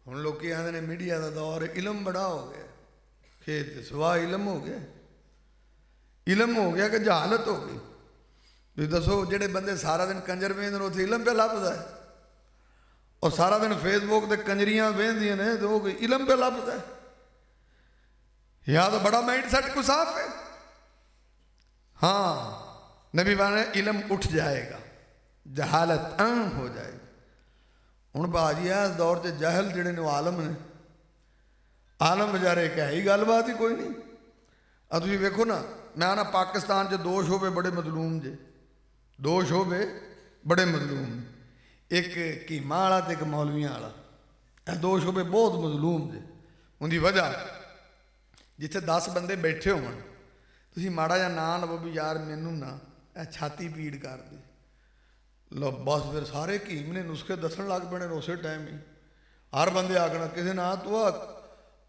ہن لوگ کی آدھے نے میڈیا دا دور علم بڑا ہو گیا کھیت سوا علم ہو گیا علم ہو گیا کہ جہالت ہو گئی تو دسو جڑے بندے سارا دن کنجر ویندے نے علم پہ لبدا ہے اور سارا دن فیس بک تے کنجریاں ویندیاں نے تو علم پہ لبدا ہے یا تو بڑا مائنڈ سیٹ کو صاف ہے ہاں نبی بانے علم اٹھ جائے گا جہالت عام ہو جائے گی ہن باجی اس دور تے جہل جڑے نے عالم نے عالم بچارے کہ ہی گل بات ہی کوئی نہیں اب تسی ویکھو نا میں نا پاکستان چ دو شعبے بڑے مظلوم جے دو شعبے بڑے مظلوم ایک کیما والا تے ایک مولویاں والا یہ دو شعبے بہت مظلوم جے ان دی وجہ جتھے 10 بندے بیٹھے ہون تسی ماڑا جا نام لو بھی یار مینوں نا چھاتی پیڑ کر دی لو بس پھر سارے کیم نے نسخے دسن لگ پڑے اسے ٹائم ہی ہر بندے آکھنا کسی نہ تو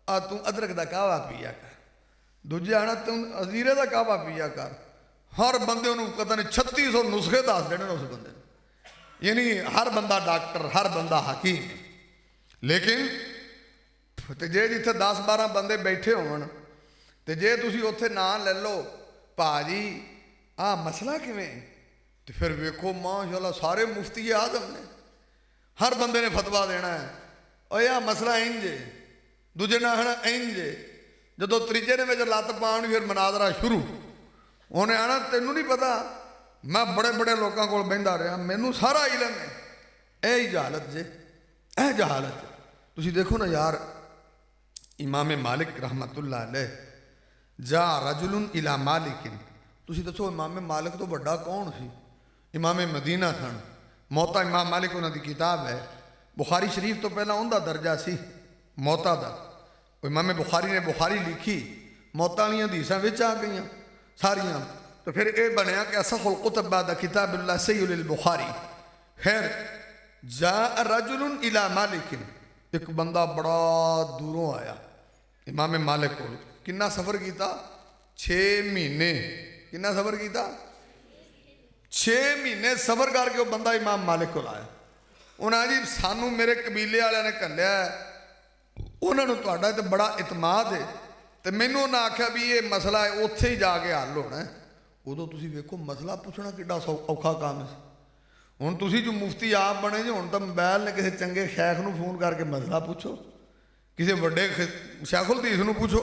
ادرک دا کہوا پیا کر دوجے آنا تم ازیرے دا کہوا پیا کر ہر بندے انہوں پتہ نہیں 3600 نسخے دس دینے اس بندے یعنی ہر بندہ ڈاکٹر ہر بندہ حکیم لیکن جے جتھے 10-12 بندے بیٹھے ہون تے جے تسی اوتھے نام لے لو پاجی مسئلہ کیویں تو پھر ویکھو ماشاءاللہ سارے مفتی اعظم نے ہر بندے نے فتویٰ دینا ہے اور یہ مسئلہ انجے دوجے نہ آنا انجے جدو تریجے نے وچ لت پاؤں پھر مناظرہ شروع انہیں آنا تینوں نہیں پتا میں بڑے بڑے لوگوں کو بہندا رہا مینوں سارا علم ہے اے جہالت جے اے جہالت تسی دیکھو نا یار امام مالک رحمت اللہ علیہ جا رجل الی مالک تسی دسو امام مالک تو بڑا کون سی امام مدینہ سن موتا امام مالک انہوں دی کتاب ہے بخاری شریف تو پہلا ان دا درجہ سی موتا دا امام بخاری نے بخاری لکھی موتا والیاں حدیثاں وچ آ گئیاں ساریاں تو پھر اے بنیا کہ اصح الکتب بعد کتاب اللہ سیل البخاری خیر جاء رجل الی مالک ایک بندہ بڑا دوروں آیا امام مالک کو کنا سفر کیتا 6 مہینے کنا سفر کیتا 6 مہینے سفر کر کے وہ بندہ امام مالک کو لایا انہاں جی سانو میرے قبیلے والے نے کھلیا ہے انہوں نے تہاڈا تے بڑا اعتماد ہے تے مینوں انہاں آکھیا بھی یہ مسئلہ ہے اوتھے ہی جا کے حل ہونا ہے ادو تسی ویکھو مسئلہ پوچھنا کڈا اوکھا کام ہے ہن تسی جو مفتی آپ بنے جی ہن تو موبائل نے کسی چنگے شیخ نو فون کر کے مسئلہ پوچھو کسی وڈے شیخ الحدیث نو پوچھو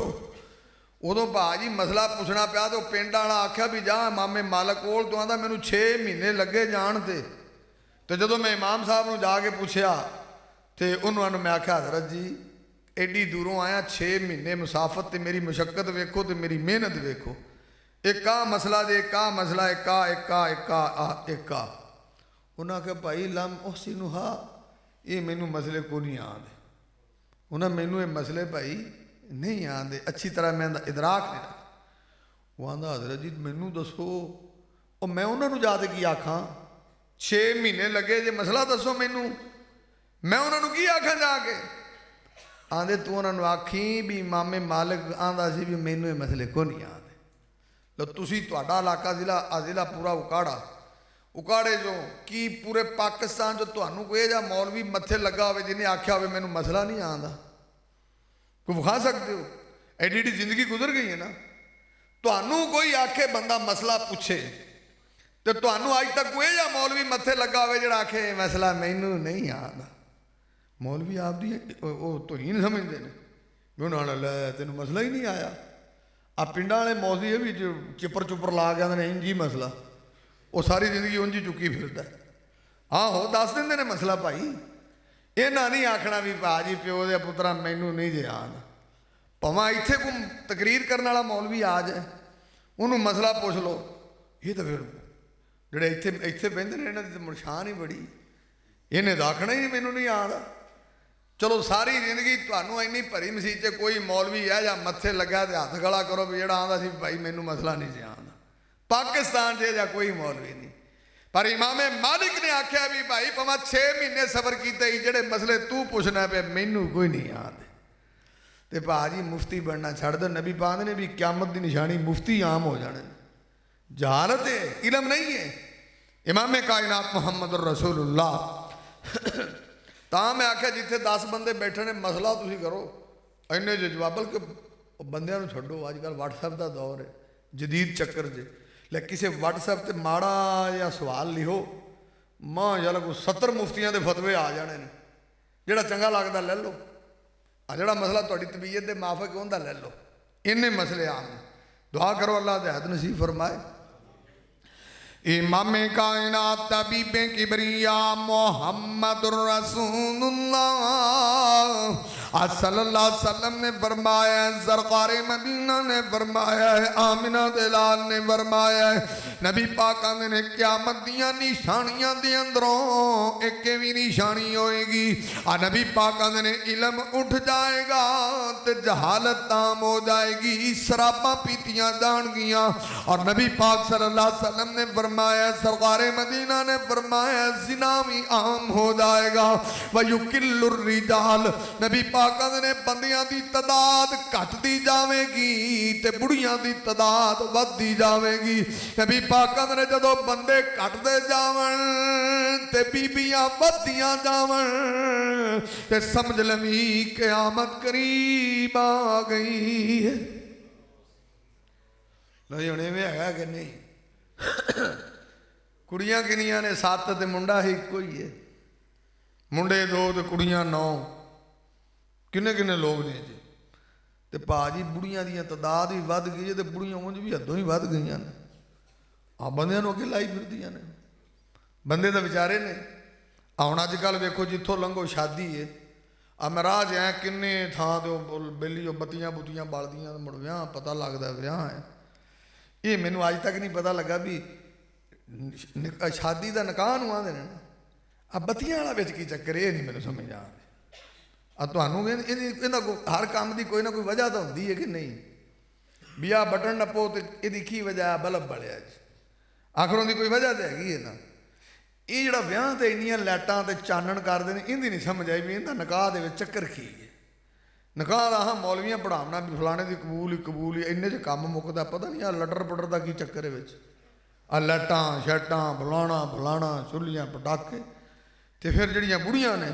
ادو جی مسئلہ پوچھنا پیا تو پنڈ والا آکھیا بھی جا امام مالک کول تو آندا مینوں 6 مہینے لگے جان تے جدو میں امام صاحب نو جا کے پوچھیا تے انہوں نے میں آکھیا حضرت جی ایڈی دوروں آیا 6 مہینے مسافت تے میری مشقت ویکھو تے میری محنت ویکھو ایک مسئلہ دے ایک مسئلہ ایک انہاں کہ بھائی لم احسنھا یہ مینوں مسئلے کو نہیں آندے انہاں مینوں یہ مسئلے بھائی نہیں آندے اچھی طرح میں ادراک نہیں رکھا وہ آندا حضرت جی مینوں دسو اور میں انہاں نو جا کے کی آکھاں 6 مہینے لگے جے مسئلہ دسو مینوں میں انہاں نو کی آکھاں جا کے آندے تو انہاں نو آکھیں بھی امام مالک آندا سی بھی مینوں یہ مسئلے کو نہیں آندے لو تسی تہاڈا علاقہ ضلع پورا اکاڑے جو کی پورے پاکستان جو تہانوں کوئی جا مولوی متھے لگا ہوئے جنہیں آکھیا ہوئے مینوں مسئلہ نہیں آندا کوئی بخا سکتے ہو ایڈی ایڈی زندگی گزر گئی ہے نا تہانوں کوئی آکھے بندہ مسئلہ پوچھے تو تہانوں آج تک کوئی جا مولوی متھے لگا ہوئے جڑا آکھے مسئلہ مینوں نہیں آندا مولوی آپ دی وہ توہین سمجھتے ہیں میں انہوں نے لے تینوں مسئلہ ہی نہیں آیا آپ پنڈا والے موضوع یہ بھی چپر لا کے آدھے انجی مسئلہ وہ ساری زندگی انجی چکی پھرتا ہے ہاں ہو دس دیں نے مسئلہ بھائی یہ نہ نہیں آکھنا بھی پا جی پیو دے پترا مینوں نہیں جے آنا پواں اتنے کو تقریر کرنے والا مولوی آ جائے انہوں مسئلہ پوچھ لو یہ تو پھر ਜਿਹੜੇ ਇੱਥੇ ਬਹਿੰਦੇ ਨੇ ਇਹਨਾਂ ਦੀ ਤਾਂ ਮੁਰਸ਼ਾਨ ਹੀ ਬੜੀ, ਇਹਨੇ ਤਾਂ ਆਖਣਾ ਹੀ ਨਹੀਂ ਮੈਨੂੰ ਨਹੀਂ ਆਉਂਦਾ। ਚਲੋ ਸਾਰੀ ਜ਼ਿੰਦਗੀ ਤੁਹਾਨੂੰ ਇੰਨੀ ਭਰੀ ਮਸੀਤ 'ਚ ਕੋਈ ਮੌਲਵੀ ਹੈ ਜਾਂ ਮੱਥੇ ਲੱਗਾ ਤੇ ਹੱਥ ਗਲਾ ਕਰੋ ਵੀ ਜਿਹੜਾ ਆਉਂਦਾ ਸੀ ਭਾਈ ਮੈਨੂੰ ਮਸਲਾ ਨਹੀਂ ਸੀ ਆਉਂਦਾ। ਪਾਕਿਸਤਾਨ 'ਚ ਜਾਂ ਕੋਈ ਮੌਲਵੀ ਨਹੀਂ, ਪਰ ਇਮਾਮੇ ਮਾਲਿਕ ਨੇ ਆਖਿਆ ਵੀ ਭਾਈ ਭਾਵੇਂ 6 ਮਹੀਨੇ ਸਬਰ ਕੀਤੇ ਹੀ ਜਿਹੜੇ ਮਸਲੇ ਤੂੰ ਪੁੱਛਣਾ ਪਿਆ ਮੈਨੂੰ ਕੋਈ ਨਹੀਂ ਆਉਂਦੇ। ਤੇ ਭਾਜੀ ਮੁਫਤੀ ਬਣਨਾ ਛੱਡ ਦੋ। ਨਬੀ ਪਾਕ ਨੇ ਵੀ ਕਿਆਮਤ ਦੀ ਨਿਸ਼ਾਨੀ ਮੁਫਤੀ ਆਮ ਹੋ ਜਾਣੇ। ਜਹਾਲਤ ਹੈ, ਇਲਮ ਨਹੀਂ ਹੈ। ਇਮਾਮੇ ਕਾਇਨਾਤ ਮੁਹੰਮਦ ਰਸੂਲੁल्लाह ਤਾਂ ਮੈਂ ਆਖਿਆ ਜਿੱਥੇ 10 ਬੰਦੇ ਬੈਠੇ ਨੇ ਮਸਲਾ ਤੁਸੀਂ ਕਰੋ ਇੰਨੇ ਜੇ ਜਵਾਬ, ਬਲਕਿ ਬੰਦਿਆਂ ਨੂੰ ਛੱਡੋ। ਅੱਜ ਕੱਲ੍ਹ WhatsApp ਦਾ ਦੌਰ ਹੈ, ਜਦੀਦ ਚੱਕਰ ਜੇ। ਲੈ ਕਿਸੇ WhatsApp 'ਤੇ ਮਾੜਾ ਜਿਹਾ ਸਵਾਲ ਲਿਖੋ, ਮਾਂ ਯਾਰ ਕੋਈ 70 ਮੁਫਤੀਆਂ ਦੇ ਫਤਵੇ ਆ ਜਾਣੇ ਨੇ। ਜਿਹੜਾ ਚੰਗਾ ਲੱਗਦਾ ਲੈ ਲਓ, ਆ ਜਿਹੜਾ ਮਸਲਾ ਤੁਹਾਡੀ ਤਬੀਅਤ ਦੇ ਮਾਫਕ ਉਹਦਾ ਲੈ ਲਓ। ਇੰਨੇ ਮਸਲੇ ਆਮ ਨੇ। ਦੁਆ ਕਰੋ ਅੱਲਾਹ ਦੇ ਹੱਥ ਨਸੀਬ फरमाए। इमाम कायनात तबीब किबरिया मोहम्मदुर रसूलुल्लाह सल्लल्लाहु अलैहि वसल्लम ने फरमाया, सरकार मदीना ने फरमाया है, आमिना दे लाल ने फरमाया है, नबी पाक ने क़यामत दियां निशानियां दे अंदरों एक भी निशानी होएगी। नबी पाक ने इलम उठ जाएगा ते जहालत ताम हो जाएगी, शराबा पीतियां जाएंगियां। और नबी पाक सल्लल्लाहु अलैहि वसल्लम ने फरमाया, सरकार मदीना ने फरमाया, ज़िना भी आम हो जाएगा। वयुकिल्लुर रिजाल, नबी पाक ने बंदियां दी तादाद घटती जाएगी ते बुढ़ियां दी तादाद बढ़ती जाएगी। नबी पाक ने जदों बंदे घटते जावन ते बीबियां बढ़दियां जावन ते समझ लवी क़यामत करीब आ गई है। नहीं हुण इवें हैगा कि नहीं? कुड़ियां किनियां ने? 7 ते मुंडा ही इक्को ही है। मुंडे 2 ते कुड़ियां 9। किन्ने किन्ने लोग ने जी। ते भाजी बुढ़ियां दी तादाद भी वध गई है, तो बुढ़ियां उंज भी हदों ही वध गई ने। आ बंदियां नूं अगे लाई फिरदियां ने। बंदे तो विचारे ने। हुण अजकल वेखो जिथों लंघो शादी है, आ मैं राह जाए किन्ने थां ते बेली बत्तियां बुत्तियां बलदियां, मुड़ विआह पता लगदा विआह है। ये मैनूं अज तक नहीं पता लगा भी शादी का निकाह नूं आंदे ने ना, आ बत्तियां वाला विच की चक्कर, ये नहीं मैनूं समझ आ रही। ਤੁਹਾਨੂੰ हर काम की कोई ना कोई वजह तो होंगी है कि नहीं? भी आ बटन नपो तो ये की वजह बल्ब बलिया जी, आखिर उनकी कोई वजह तो हैगी है ना। ये जो विआह तो इन्नियां लाइटां ते चानण करते हैं, इनकी नहीं समझ आई भी इनका निकाह दे विच चक्कर की है। निकाह का हाँ मौलवियां पढ़ावना भी फलाने की कबूल ही कबूल ही, इन्ने च काम मुकदा पता नहीं। आ लटर पटर का की चक्कर है विच, आ लाइटां शैटां फलाना फलाना चुल्लियां पटाके। तो फिर जड़ियां बुढ़ियां ने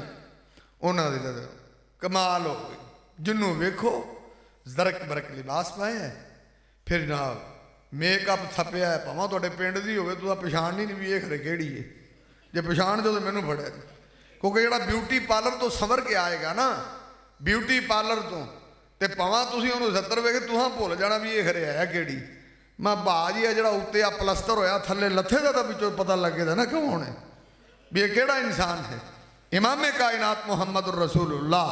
उन्होंने तो कमाल हो गई। जिन्हों वेखो जरक बरक लिबास पाए है, फिर ना मेकअप थप्या है, भावें तुहाडे पिंड दी होवे तुहां पछाण नहीं भी ये खरे किहड़ी है। जे पछाण जो तो मैनूं फड़िया, क्योंकि जिहड़ा ब्यूटी पार्लर तो संवर के आएगा ना, ब्यूटी पार्लर तो ते भावें तुसीं उहनूं 70 वेखे तुहां भुल जाना भी ये खरे है किहड़ी। मैं बाजी है जिहड़ा उत्ते आ पलस्तर होया थल्ले लत्थे दा तां विचों पता लगेगा ना कौन है भी ये किहड़ा इंसान है। इमाम कायनात मुहम्मद रसूलुल्लाह,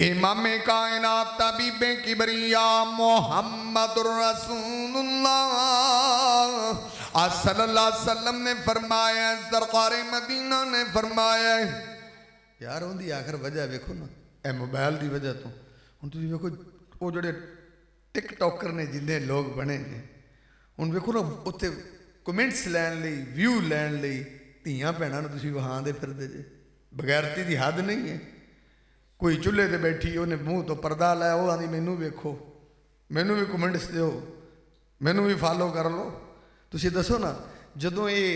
इमाम कायनात तबीब किबरिया मोहम्मद रसूलुल्लाह सल्लल्लाहु अलैहि वसल्लम ने फरमाया, सरकार मदीना ने फरमाया। यार उनकी आखिर वजह वेखो ना, ए मोबाइल की वजह तो। हुण तुसीं वेखो वो जिहड़े टिकटॉकर ने जिन्ने लोग बने ने, हुण वेखो ना उत्ते कमेंट्स लैण लई, व्यू लैण लई ਧੀਆਂ ਭੈਣਾਂ ਨੂੰ ਤੁਸੀਂ ਵਹਾਉਂਦੇ ਫਿਰਦੇ ਜੇ। ਬਗੈਰਤੀ ਦੀ ਹੱਦ ਨਹੀਂ ਹੈ। ਕੋਈ ਚੁੱਲ੍ਹੇ 'ਤੇ ਬੈਠੀ ਉਹਨੇ ਮੂੰਹ ਤੋਂ ਪਰਦਾ ਲਾਇਆ, ਉਹ ਆਂਦੀ ਮੈਨੂੰ ਵੇਖੋ, ਮੈਨੂੰ ਵੀ ਕਮੈਂਟਸ ਦਿਓ, ਮੈਨੂੰ ਵੀ ਫਾਲੋ ਕਰ ਲਓ। ਤੁਸੀਂ ਦੱਸੋ ਨਾ, ਜਦੋਂ ਇਹ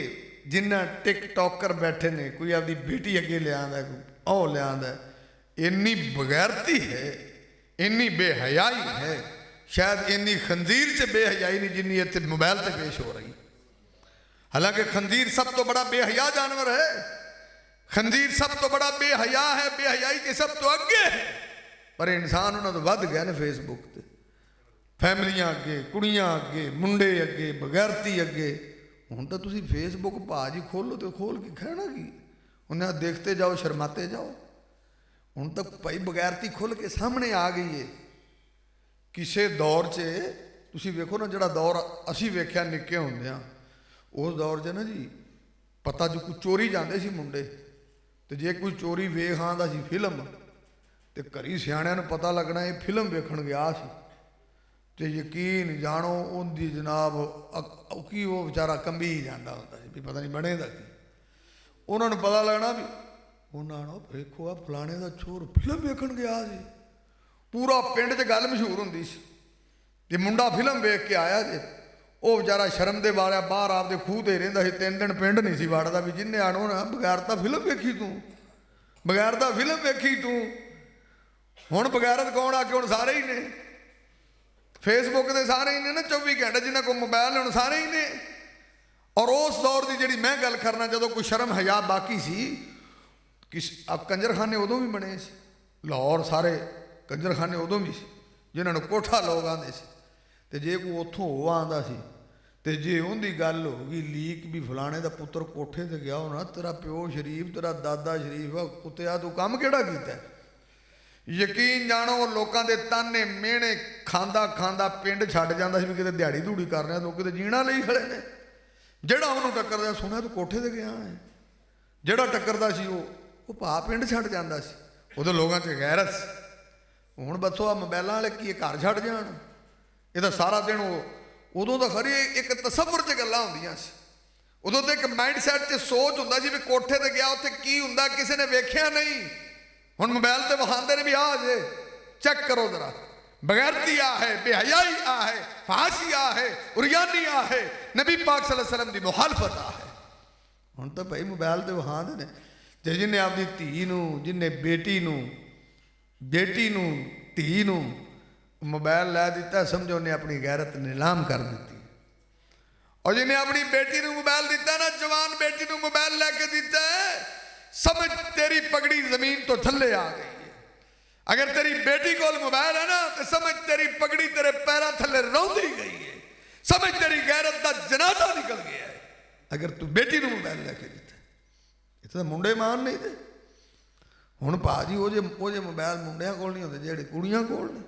ਜਿੰਨਾ ਟਿਕਟੌਕਰ ਬੈਠੇ ਨੇ, ਕੋਈ ਆਪਦੀ ਬੇਟੀ ਅੱਗੇ ਲਿਆਂਦਾ, ਕੋਈ ਉਹ ਲਿਆਂਦਾ, ਇੰਨੀ ਬਗੈਰਤੀ ਹੈ, ਇੰਨੀ ਬੇਹਯਾਈ ਹੈ, ਸ਼ਾਇਦ ਇੰਨੀ ਖੰਜ਼ੀਰ 'ਚ ਬੇਹਯਾਈ ਨਹੀਂ ਜਿੰਨੀ ਇੱਥੇ ਮੋਬਾਈਲ 'ਤੇ ਪੇਸ਼ ਹੋ ਰਹੀ। हालांकि खंजीर सब तो बड़ा बेहया जानवर है, खंजीर सब तो बड़ा बेहया है, बेहयाई के सब तो अगे है। पर इंसान उन्होंने तो वध गया ना फेसबुक ते, फैमिलियां अगे, कुड़ियां अगे, मुंडे अगे, बगैरती अगे। हुण तो तुसीं फेसबुक भाजी खोलो तो खोल के कहना की, उन्हें देखते जाओ शर्माते जाओ। हुण तक भाई बगैरती खुल के सामने आ गई है। किसी दौर 'च तुसीं वेखो ना, जिहड़ा दौर असीं वेख्या निक्के हुंदिआं, उस दौर च ना जी पता जो कोई चोरी जाते सी मुंडे, तो जे कोई चोरी वेख आंदा सी फिल्म, तो घरी सियाणिਆਂ ਨੂੰ पता लगना ये फिल्म वेखण गया सी, तो यकीन जानो उनकी जनाब की वो बेचारा कंबी ही जाता होता सी भी पता नहीं बनेगा की। उन्होंने पता लगना भी उन्होंने वेखो आ फलाने का चोर फिल्म वेखण गया सी, पूरा पिंड च गल मशहूर होंदी सी कि मुंडा फिल्म वेख के आया जे। वो बेचारा शर्म दे बारे बाहर आपदे खूह ते रहिंदा सी, 3 दिन पिंड नहीं सी वड़दा भी जिन्हें आनो ना बगैरता फिल्म वेखी तू, बगैरता फिल्म वेखी तू। हुण बगैरत कौन आके हुण सारे ही ने, फेसबुक के सारे ही ने ना 24 घंटे जिन्हें को मोबाइल हुण सारे ही ने। और उस दौर की जी मैं गल करना जदों कोई शर्म हया बाकी सी, किस कंजरखाने उदों भी बने सी, लाहौर सारे कंजरखाने उदों भी सी जिन्होंने कोठा लोग आते सी। तो जे कोई उत्थों हो आंदा सी तो जे उनकी गल हो गई लीक भी फलाने का पुत्र कोठे ते गया होना, तेरा प्यो शरीफ तेरा दादा शरीफ आ कुत्तिया तू काम केड़ा कीता। यकीन जानो लोगों के ताने मेहने खांदा खांदा पिंड छड्ड जांदा सी भी किते दिहाड़ी धूड़ी कर रहे लोग किते जीना लई खड़े ने। जेड़ा उन्होंने टक्करदा सुनिया तू कोठे ते गया है, जेड़ा टक्करदा सी वो भा पिंड छड्ड जांदा सी। उदों लोगों च गैरत सी। हुण बसो आ मोबाइलां वाले की घर छड्ड जाण, ये तो सारा दिन उदों तो खरी एक तसव्वुर च गल्लां हुंदियां सी। उदों तो एक माइंड सैट च सोच हुंदा सी भी कोठे ते गया उत्थे की हुंदा किसी ने वेख्या नहीं। हुण मोबाइल ते विखांदे ने भी आ जे चेक करो जरा, बगैरती आ है, बेहयाई आ है, फांसी आ है, उरियानी आ है, नबी पाक सल्लल्लाहु अलैहि वसल्लम दी मुखालफत आ है। हुण तो भाई मोबाइल ते विखांदे ने जे जिन्हें आपदी धी नूं, जिन्हें बेटी नूं धी नूं मोबाइल लै दिता समझो उन्हें अपनी गैरत नीलाम कर दी। और जिन्हें अपनी बेटी नूं मोबाइल दिता ना, जवान बेटी नूं मोबाइल लैके दिता है, समझ तेरी पगड़ी जमीन तो थल्ले आ गई है। अगर तेरी बेटी को मोबाइल है ना तो समझ तेरी पगड़ी तेरे पैरों थल्ले रौंदी गई है, समझ तेरी गैरत का जनाजा निकल गया है अगर तू बेटी नूं मोबाइल लैके दिता। इतने मुंडे मान नहीं थे। हुण भाजी वो जे मोबाइल मुंडिया कोल नहीं होंदे जेहड़े कुड़ियां कोल ने,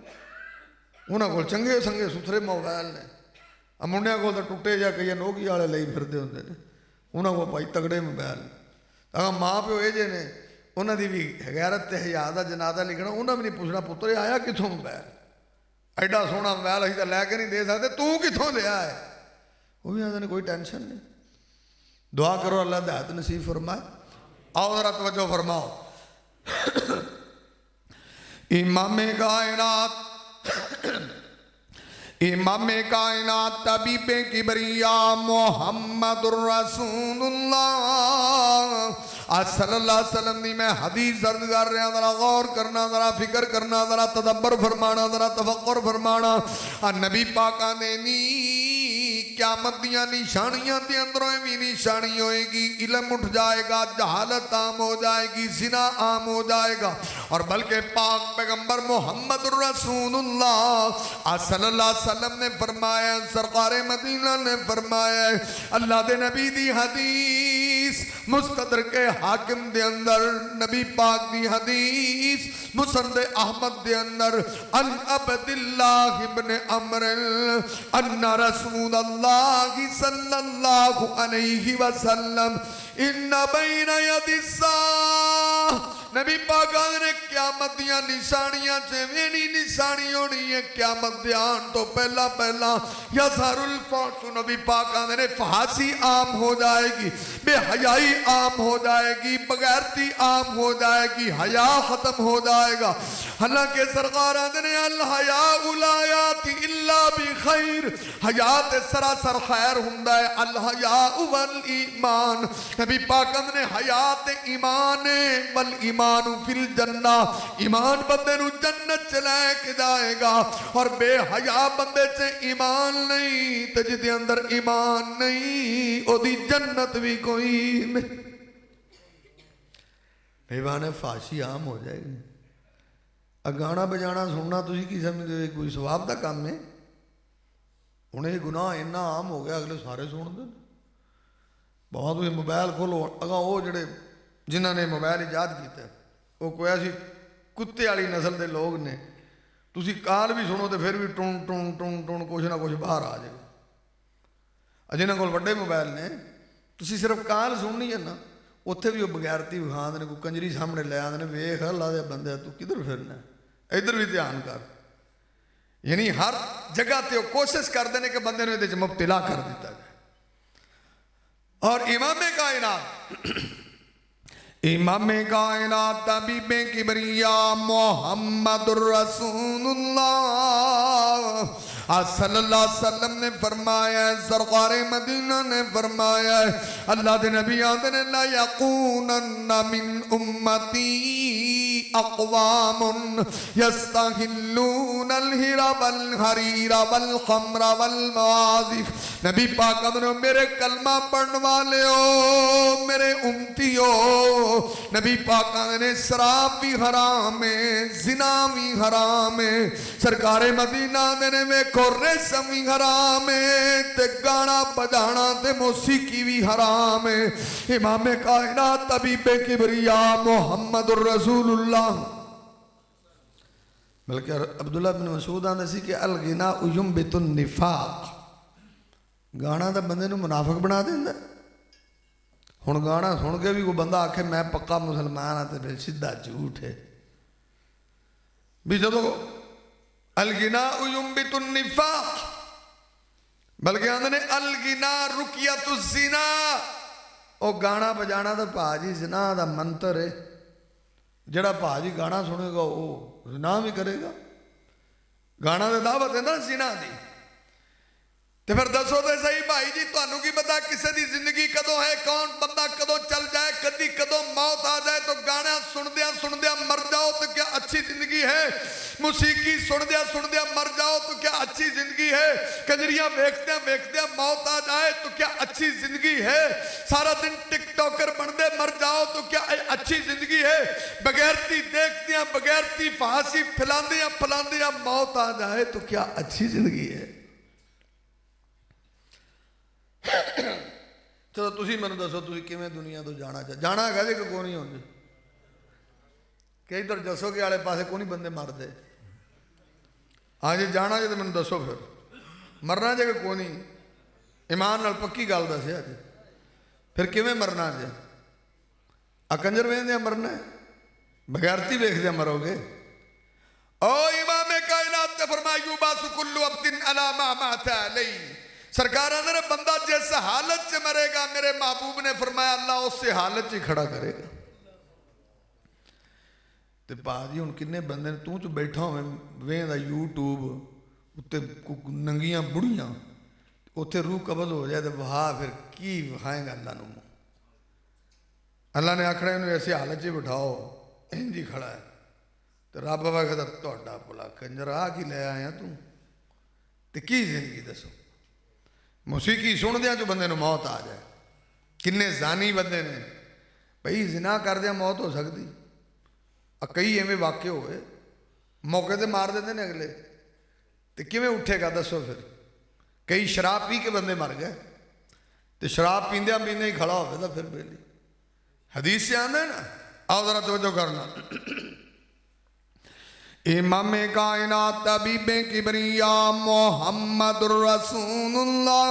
उन्हां कोल चंगे संगे सुथरे मोबाइल ने। आ मुंडिया कोल तो टुटे जा कई नोगी वाले लई फिरदे हुंदे ने, उन्हां कोल भाई तगड़े मोबाइल। अगर माँ प्यो ये जे ने उन्हां दी भी गैरत ते हया दा जनाजा लिखना, उन्हां भी नहीं पुछना पुत्र आया कित्थों मोबाइल, एडा सोहना मोबाइल असीं तां लैके नहीं दे सकते, तू कित्थों लिया है। वो भी आंदे ने कोई टेंशन नहीं। दुआ करो अल्लाह हिदायत नसीब फरमाए। आओ जरा तवज्जो फरमाओ। इमामे कायनात तबीबे किबरिया मोहम्मदुर रसूलुल्लाह सल्लल्लाहु अलैहि वसल्लम दी मैं हदीस दर्ज कर रहा, जरा गौर करना, जरा फिक्र करना, जरा तदब्बर फरमाना, जरा तफक्कुर फरमाना। नबी पाका ने नी क़यामत दियां निशानियां दे अंदरों भी निशानी होएगी, इल्म उठ जाएगा, जहालत आम हो जाएगी, जिना आम हो जाएगा। और बल्कि पाक पैगंबर मोहम्मद रसूलुल्लाह सल्लल्लाहु अलैहि वसल्लम ने फरमाया, सरकारे मदीना ने फरमाया, अल्लाह दे नबी दी हदीस मुस्तदरक के हाकिम दे अंदर, नबी पाक दी हदीस मुसनद अहमद दे अंदर, अन अब्दुल्लाह इब्न अमर अन्ना रसूलुल्लाह सल्लल्लाहु अलैहि वसल्लम इन्ना बैना यदिसा, नबी पाक ने क़यामत दियां निशानियां जेवेनी निशानी होनी है क़यामत दे आन तो पहला पहला यज़हरुल फाहशु, नबी पाक ने फांसी आम हो जाएगी, बेहयाई आम हो जाएगी, बगैरती आम हो जाएगी, हया खत्म हो जाएगा। हालांकि सरकार ने अल हया उलायात इल्ला बि खैर, हयात सरासर खैर हुंदा है, अल हया वल ईमान, नबी पाक ने हयात ईमान वल ईमान फिल जन्ना, ईमान बंदे नू जन्नत च लेके जाएगा। और बेहया बंदे च ईमान नहीं ते जिदे अंदर ईमान नहीं ओदी जन्नत भी कोई नहीं। बेवाने फांसी आम हो जाएगी। गाना बजाना सुनना तुसी की समझदे हो कोई सवाब दा काम है? हुण ये गुनाह इन्ना आम हो गया अगले सारे सुनदे। बहुत तुसीं मोबाइल खोलो, अगा वो जिहड़े जिन्हां ने मोबाइल ईजाद किया वो कोई ऐसी कुत्ते वाली नस्ल के लोग ने, तुसी काल भी सुनो तो फिर भी टून टून टून टून कुछ ना कुछ बाहर आ जाए। जिन्हां कोल वड्डे मोबाइल ने, तुसीं सिर्फ काल सुननी है ना, उत्थे भी वो बगैरती विखांदे ने, कोई कंजरी सामने ले आंदे ने, वेख ला दे बंदे तू किधर फिरना, इधर भी ध्यान कर। यानी हर जगह ते वो कोशिश करते हैं कि बंदे नूं इहदे च मुब्तला कर दिता जाए। और इमामे कायनात तबीबे किबरिया मुहम्मदुर रसूलुल्लाह सल्लल्लाहु अलैहि वसल्लम ने फरमाया, सरकारे मदीना ने फरमाया, अल्लाह के नबी आते ने, ला यकूनन्ना मिन उम्मती अक़वामुन यस्तहिल्लूनल हिरा वल हरीरा वल खम्रा वल मवाज़िफ। नबी पाक कहते मेरे कलमा पढ़ने वाले हो, मेरे उम्मतियो, नबी पाक कहते ने शराब भी हराम है, जिना भी हराम है, सरकारे मदीना दे ने वेखो रेशम भी हराम है, ते गाना बजाना ते मौसीकी भी हराम है। इमामे कायनात तबीबे किबरिया मुहम्मदुर रसूलुल्लाह, बल्कि अब्दुल्ला बिन मसूद आंदे सी कि अल गिना युंबितुन निफाक, गाना तो बंदे नूं मुनाफिक बना देंदा। हुण गाना सुन के भी कोई बंदा आखे मैं पक्का मुसलमान हाँ, तो फिर सीधा झूठ है। भी जदों अलगिना युंबितुन निफाक, बल्कि आंदे ने अलगिना रुकियतु ज़िना, वो गाना बजाना तो भाजी ज़िना दा मंत्र है। जड़ा भाजी गाना सुनेगा वो ज़िना भी करेगा। गाना तो दावत है ना ज़िना दी। तो फिर दसो तो सही भाई जी, तुहानू की पता किसी की जिंदगी कदों है, कौन बंदा कदों चल जाए, कदी कदों मौत आ जाए। तो गाना सुनदिया सुनदिया मर जाओ तो क्या अच्छी जिंदगी है? मुसीकी सुनदिया सुनदिया मर जाओ तो क्या अच्छी जिंदगी है? कंजरियां वेखदिया वेखदिया मौत आ जाए तो क्या अच्छी जिंदगी है? सारा दिन टिकटॉकर बनते मर जाओ तो क्या अच्छी जिंदगी है? बगैरती देखदिया बगैरती फहासी फैलांदिया फैलांदिया मौत आ जाए तो क्या अच्छी जिंदगी है? चलो तुसी मैनू दसो, तुसी किवें दुनिया तो जाना चाह जाना है जी कि कोई नहीं होंगे? कि इधर जसोगे वाले पासे कोई नहीं बंदे मरते? हाँ जी जाना जे तो मैनू दसो, फिर मरना जे कि कोई नहीं? ईमान नाल पक्की गल दसिया जी, फिर किवें मरना जे? आ कंजर वेखदे मरना है, बगैरती वेखदे मरोगे। ओ इमामे कायनात ने फरमाया युबासु कुल्लु अब्दिन अला मा माता अलैहि, सरकार ने बंदा जिस हालत च मरेगा, मेरे महबूब ने फरमाया अल्लाह उस हालत च खड़ा करेगा। तो भाजी हूँ किन्ने बंदे तू च बैठा हो वेंदा यूट्यूब उत्ते नंगियां बुढ़ियां, उत्थे रूह कबल हो जाए तो वाह फिर की विखाएगा अल्लाह नूं? अल्लाह ने आखना इन्हूं ऐसी हालत च बिठाओ, इंज ही खड़ा है। तो रब आखदा तुहाडा भला कंजर आ की लै आया तू? तो की जिंदगी दसो? मुसीकी सुनदियां जो बंदे नूं मौत आ जाए। किन्ने जानी बंदे ने भाई जिना करदियां मौत हो सकती। कई एवं वाक्य होए मौके ते मार देंदे ने अगले, तो किवें उठेगा दसो? फिर कई शराब पी के बंदे मर गए, तो शराब पींदियां पींदे ही खड़ा होवे तो फिर बेली हदीस से आंदे ना। आओ जरा तवज्जो करना। इमामे कायनात तबीबे किबरिया मुहम्मदुर रसूलुल्लाह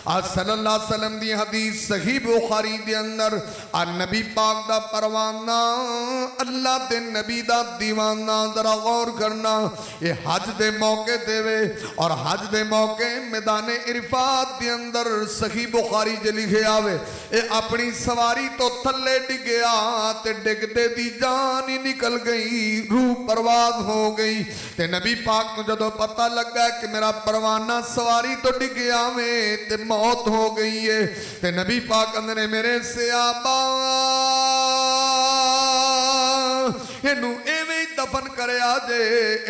सल्लल्लाहु अलैहि वसल्लम दी हदीस सही बुखारी दे अंदर आ नबी पाक दा परवाना, अल्लाह दे नबी दा दीवाना। जरा गौर करना, ये हज दे मौके देवे और हज दे मौके मैदान इरफात दे अंदर सही बुखारी च लिखे आवे, ये अपनी सवारी तो थल्ले डिगया ते डिगदे दी जान ही निकल गई, रूह परवाज हो गई। ते नबी पाक को जदों पता लगा कि मेरा परवाना सवारी तो डिगया में ते मौत हो गई है, ते नबी पाक कहंदे ने मेरे सहाबा इनू एवें दफन करया जे,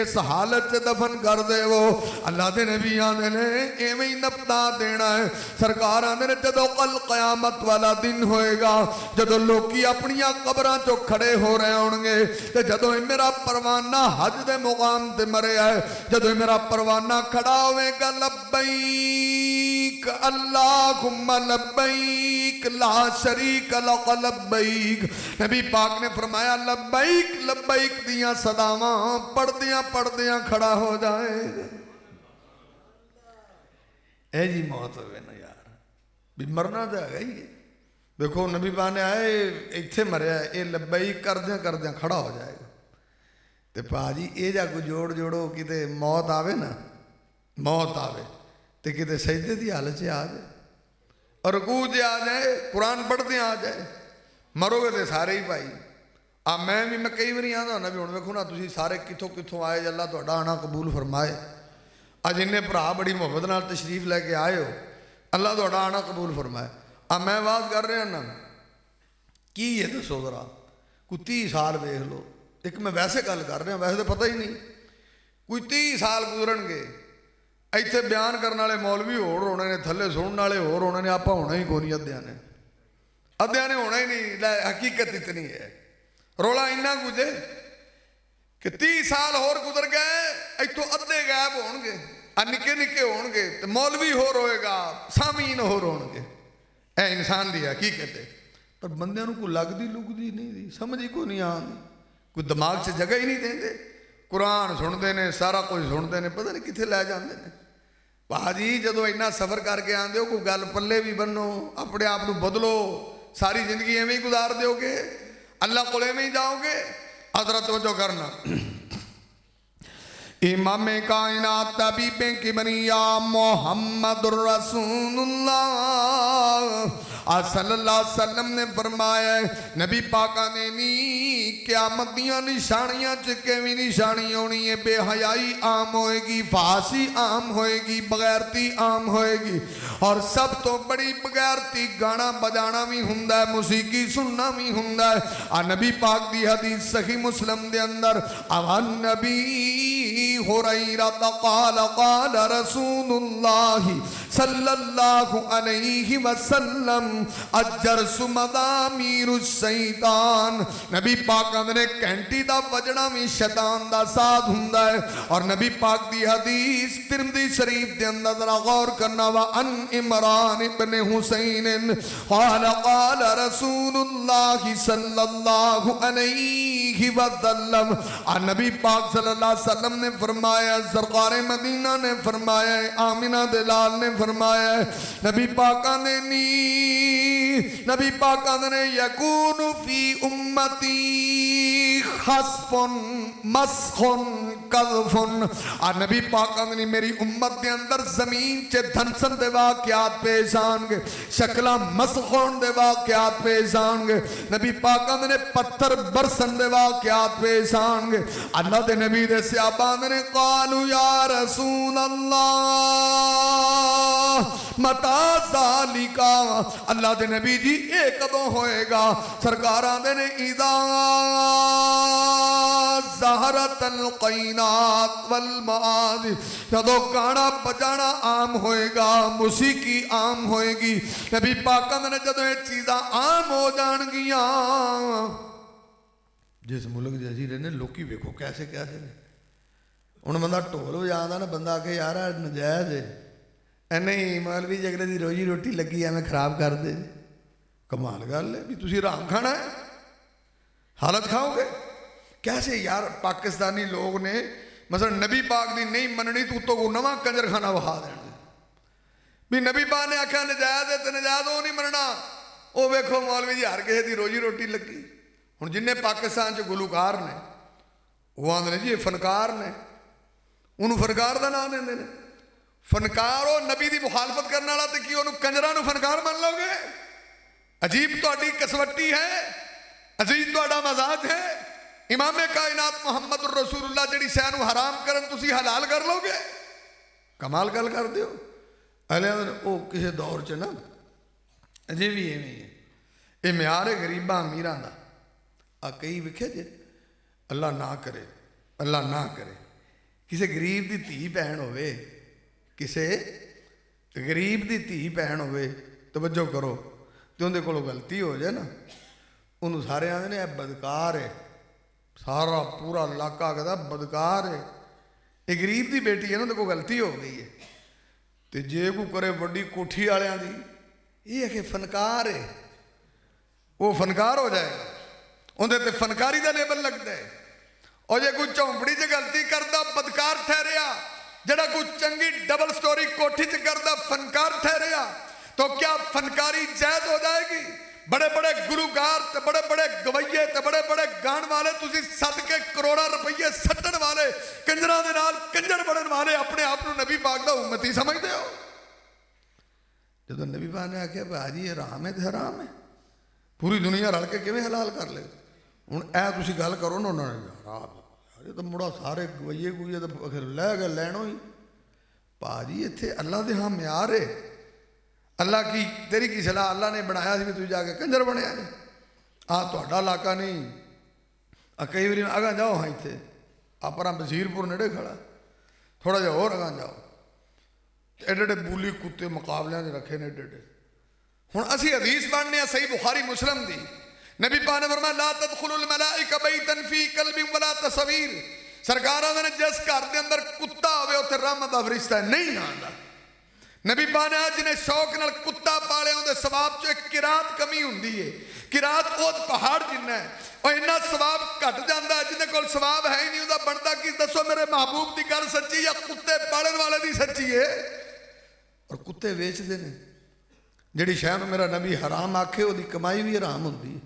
इस हालत से दफन कर देवो। अल्लाह दे नबी आंदे ने एवें ही नपटा देना है। सरकार आंदे ने जदों कल कयामत वाला दिन होएगा, जदों लोकी अपनियां कबरां चों खड़े हो रहे होणगे, ते जदों मेरा परवाना हज दे मुकाम ते मरिया है, जदों मेरा परवाना खड़ा होवेगा लब्बैक अल्लाहुम्मा लब्बैक ला शरीक लक लब्बैक, नबी पाक ने फरमाया लब्बैक लब्बैक दियां सदावां पढ़दियां पढ़दियां खड़ा हो जाएगा। ਇਹ ਜੀ ਮੌਤ ਹੋਵੇ ਨਾ ਯਾਰ, ਵੀ ਮਰਨਾ ਤਾਂ ਹੈਗਾ ਹੀ ਹੈ। ਦੇਖੋ ਨਬੀ ਪਾਕ ਨੇ ਆਏ ਇੱਥੇ ਮਰਿਆ, ਇਹ ਲੱਬਈ ਕਰਦਿਆਂ ਕਰਦਿਆਂ ਖੜਾ ਹੋ ਜਾਏਗਾ। ਤੇ ਭਾਜੀ ਇਹ ਜਾ ਕੋਈ ਜੋੜੋ ਕਿਤੇ ਮੌਤ ਆਵੇ ਨਾ, ਮੌਤ ਆਵੇ ਤੇ ਕਿਤੇ ਸਜਦੇ ਦੀ ਹਾਲਤ 'ਚ ਆ ਜਾਏ, ਰਕੂ 'ਚ ਆ ਜਾਏ, ਕੁਰਾਨ ਪੜ੍ਹਦੇ ਆ ਜਾਏ, ਮਰੋਗੇ ਤੇ ਸਾਰੇ ਹੀ ਭਾਈ। ਮੈਂ ਕਈ ਵਾਰੀ ਆਉਂਦਾ ਹੁੰਦਾ ਵੀ ਹੁਣ ਵੇਖੋ ਨਾ ਤੁਸੀਂ ਸਾਰੇ ਕਿੱਥੋਂ ਕਿੱਥੋਂ ਆਏ, ਅੱਲਾ ਤੁਹਾਡਾ ਆਣਾ ਕਬੂਲ ਫਰਮਾਏ। ਅੱਜ ਇੰਨੇ ਭਰਾ ਬੜੀ ਮੁਹੱਬਤ ਨਾਲ ਤਸ਼ਰੀਫ ਲੈ ਕੇ ਆਏ ਹੋ, ਅੱਲਾ ਤੁਹਾਡਾ ਆਣਾ ਕਬੂਲ ਫਰਮਾਏ। ਮੈਂ ਬਾਤ ਕਰ ਰਿਹਾ ਨਾ, ਕੀ ਹੈ ਦੱਸੋ ਜ਼ਰਾ, ਕੋਈ 30 ਸਾਲ ਵੇਖ ਲਓ। ਇੱਕ ਮੈਂ ਵੈਸੇ ਗੱਲ ਕਰ ਰਿਹਾ, ਵੈਸੇ ਤਾਂ ਪਤਾ ਹੀ ਨਹੀਂ, ਕੋਈ 30 ਸਾਲ ਗੁਜ਼ਰਨਗੇ, ਇੱਥੇ ਬਿਆਨ ਕਰਨ ਵਾਲੇ ਮੌਲਵੀ ਹੋਰ ਹੋਣੇ ਨੇ, ਥੱਲੇ ਸੁਣਨ ਵਾਲੇ ਹੋਰ ਹੋਣੇ ਨੇ, ਆਪਾਂ ਹੋਣਾ ਹੀ ਕੋਈ ਨਹੀਂ, ਅੱਧਿਆਂ ਨੇ ਹੋਣਾ ਹੀ ਨਹੀਂ। ਲੈ ਹਕੀਕਤ ਇਤਨੀ ਹੈ, ਰੌਲਾ ਇੰਨਾ ਕੁਝ ਕਿ 30 ਸਾਲ ਹੋਰ ਗੁਜ਼ਰ ਗਏ, ਇੱਥੋਂ ਅੱਧੇ ਗਾਇਬ ਹੋਣਗੇ, ਨਿੱਕੇ ਨਿੱਕੇ ਹੋਣਗੇ, ਤੇ ਮੌਲਵੀ ਹੋਰ ਹੋਏਗਾ, ਸਾਮੀਨ ਹੋਰ ਹੋਣਗੇ। ਇਹ ਇਨਸਾਨ ਦੀ ਹਕੀਕਤ ਹੈ। ਪਰ ਬੰਦਿਆਂ ਨੂੰ ਕੋਈ ਲੱਗਦੀ ਲੁਗਦੀ ਨਹੀਂ ਦੀ, ਸਮਝ ਹੀ ਕੋਈ ਨਹੀਂ ਆਉਂਦੀ, ਕੋਈ ਦਿਮਾਗ 'ਚ ਜਗ੍ਹਾ ਹੀ ਨਹੀਂ ਦਿੰਦੇ। ਕੁਰਾਨ ਸੁਣਦੇ ਨੇ, ਸਾਰਾ ਕੁਝ ਸੁਣਦੇ ਨੇ, ਪਤਾ ਨਹੀਂ ਕਿੱਥੇ ਲੈ ਜਾਂਦੇ ਨੇ। ਭਾਜੀ ਜਦੋਂ ਇੰਨਾ ਸਫ਼ਰ ਕਰਕੇ ਆਉਂਦੇ ਹੋ, ਕੋਈ ਗੱਲ ਪੱਲੇ ਵੀ ਬੰਨੋ, ਆਪਣੇ ਆਪ ਨੂੰ ਬਦਲੋ। ਸਾਰੀ ਜ਼ਿੰਦਗੀ ਐਵੇਂ ਹੀ ਗੁਜ਼ਾਰ ਦਿਓਗੇ, ਅੱਲਾ ਕੋਲ ਐਵੇਂ ਹੀ ਜਾਓਗੇ। हज़रत तवज्जो करना, इमाम कायनात तबीबे की बनिया मोहम्मद रसूलुल्लाह सल्लल्लाहु अलैहि वसल्लम ने फरमाया, नबी पाका ने नी क़यामत दियां निशानियां च केवी निशानी होनी है, बेहयाई आम होएगी, फासी आम होएगी, बगैरती आम होएगी, और सब तो बड़ी बगैरती गाना बजाना भी हुंदा है, मुसीकी सुनना भी हुंदा है। नबी पाक दी हदीस सही मुस्लिम दे अंदर, अवन नबी हुरैरा क़ाल क़ाल रसूलुल्लाह सल्लल्लाहु अलैहि वसल्लम अजरसु मदामीरु शैतान। नबी पाक ने घंटी दा बजना भी शैतान दा साथ हुंदा है। और नबी पाक दी हदीस तिरमिज़ी शरीफ दे अंदर जरा गौर करना, वा अन इमरान इब्न हुसैन क़ाल क़ाल रसूलुल्लाह सल्लल्लाहु अलैहि वसल्लम, नबी पाक सल्लल्लाहु अलैहि वसल्लम ने फरमाया, सरकार मदीना ने फरमाया, आमिना दे लाल ने फरमाया, नबी पाका ने नी, नबी पाका ने यकून फी उम्मती खस्फुन मसखुन कज़फुन। नबी पाका ने मेरी उम्मत के अंदर जमीन च धनसन दे वाक़यात पेश आएंगे, शक्ला मसखुन दे वाक़यात पेश आएंगे, नबी पाका ने पत्थर बरसन दे वाक़यात पेश आएंगे। अल्लाह दे नबी दे सहाबा ने कालू या रसूल अल्लाह मता ज़ालिका, अल्लाह दे नबी जी ये कदों होएगा? सरकार आंदे ने इदा ज़हरतल क़ैनात वल माज़ि, जदों गाना बजाना आम होएगा, मुसीकी आम होएगी। नबी पाक ने जदों ये चीज़ां आम हो जाणगियां, जिस मुल्क च असीं रहने लोकी वेखो कैसे कैसे ने। हुण बंदा ढोल बजांदा ना, बंदा आखे यार नजायज़ है, नहीं मौलवी जगले की रोजी रोटी लगी एवं खराब कर दे। कमाल गल है भी तुसीं हराम खाना है, हालत खाओगे कैसे यार। पाकिस्तानी लोग ने मसलन नबी पाक की नहीं मननी तो उत्तों को नवा कंजरखाना वहा देंगे भी नबी पाक ने आख्या नजायज़ है तो नजायज़ वो नहीं मनना। वो वेखो मौलवी जी हर किसी की रोजी रोटी लगी। हुण जिन्ने पाकिस्तान च गुलूकार ने वो आंदे ने जी फनकार ने, उन्होंने फनकार का नाम देंगे ने। फनकार हो नबी की मुखालफत करने वाला, तो कि उन्होंने कंजरां नूं फनकार मान लोगे? अजीब तुहाडी कसवट्टी है, अजीब तुहाडा मजाक है। इमाम कायनात मुहम्मद रसूलुल्लाह जिहड़ी शै नूं हराम करन तुसीं हलाल कर लोगे? कमाल गल कर दिओ। अले वो किसी दौर च ना अजे भी इवें है, ये म्यार है गरीबां अमीरां दा। कई वेखे जे अल्लाह ना करे, अल्लाह ना करे किसी गरीब की धी भैन होवे, किसी गरीब की धी भैन होवे, तवज्जो करो, तो उनके कोलों गलती हो जाए ना, उन्होंने सारे आते ने बदकार है, सारा पूरा इलाका कहता बदकार है, ये गरीब की बेटी है ना, तो कोई गलती हो गई है। तो जे कोई करे वड्डी कोठी वालियां दी, ये है कि फनकार है, वो फनकार हो जाएगा, उन्हें तो फनकारी का लेबल लगता है। और जे कोई झोंपड़ी च गलती करता बदकार ठहरिया, जड़ा कोई चंगी डबल स्टोरी कोठी च करदा फनकार ठहरिया तो क्या फनकारी जैद हो जाएगी? बड़े बड़े गुरुगार ते बड़े बड़े गवैये ते बड़े बड़े गाण वाले तुसी सद के करोड़ा रुपये सट्टण वाले कंजरां दे नाल कंजर बनण वाले अपने आप को नबी पाक दा उम्मती समझदे हो? जदों नबी पाक ने आख्या भाजी ये हराम है ते हराम है, पूरी दुनिया रल के किवें हलाल कर ले? हुण ऐ तुसी गल करो ना उन्होंने यार ये तो मुड़ा सारे गवैये गुइये तो लै गए लैणो ही। भाजी इत्थे अल्लाह दे हाँ म्यार है, अल्लाह की तेरी की सलाह अल्लाह ने बनाया सी भी तू जाके कंजर बनया जी। तुहाडा इलाका नहीं, कई बार अगां जाओ हाँ इत्थे अपना बसीरपुर नेड़े खड़ा, थोड़ा जिहा होर अगां जाओ एडे एडे बूली कुत्ते मुकाबलियां ने रखे ने एडे एडे। हुण असीं हदीस पढ़ने सही बुखारी मुस्लिम दी, नबी पाक ने फरमाया ला तदखुलुल मलाइका बैतन फी कल्बिन वला तस्वीर। सरकार ने जिस घर के अंदर कुत्ता होवे उत्थे रहमत दा फरिश्ता नहीं आंदा। नबी पाक ने जिन्हें शौक नाल कुत्ता पाले उहदे सवाब च एक किरात कमी हुंदी है, किरात ओद पहाड़ जिन्ना है और इन्ना सवाब घट जाता है जिन्हें कोल सवाब है ही नहीं उहदा बनदा कि दसो मेरे महबूब की गल सच्ची या कुत्ते पालन वाले दी सच्ची है? और कुत्ते वेचते हैं जिहड़ी शै नूं मेरा नबी हराम आखे उहदी कमाई भी हराम हुंदी है।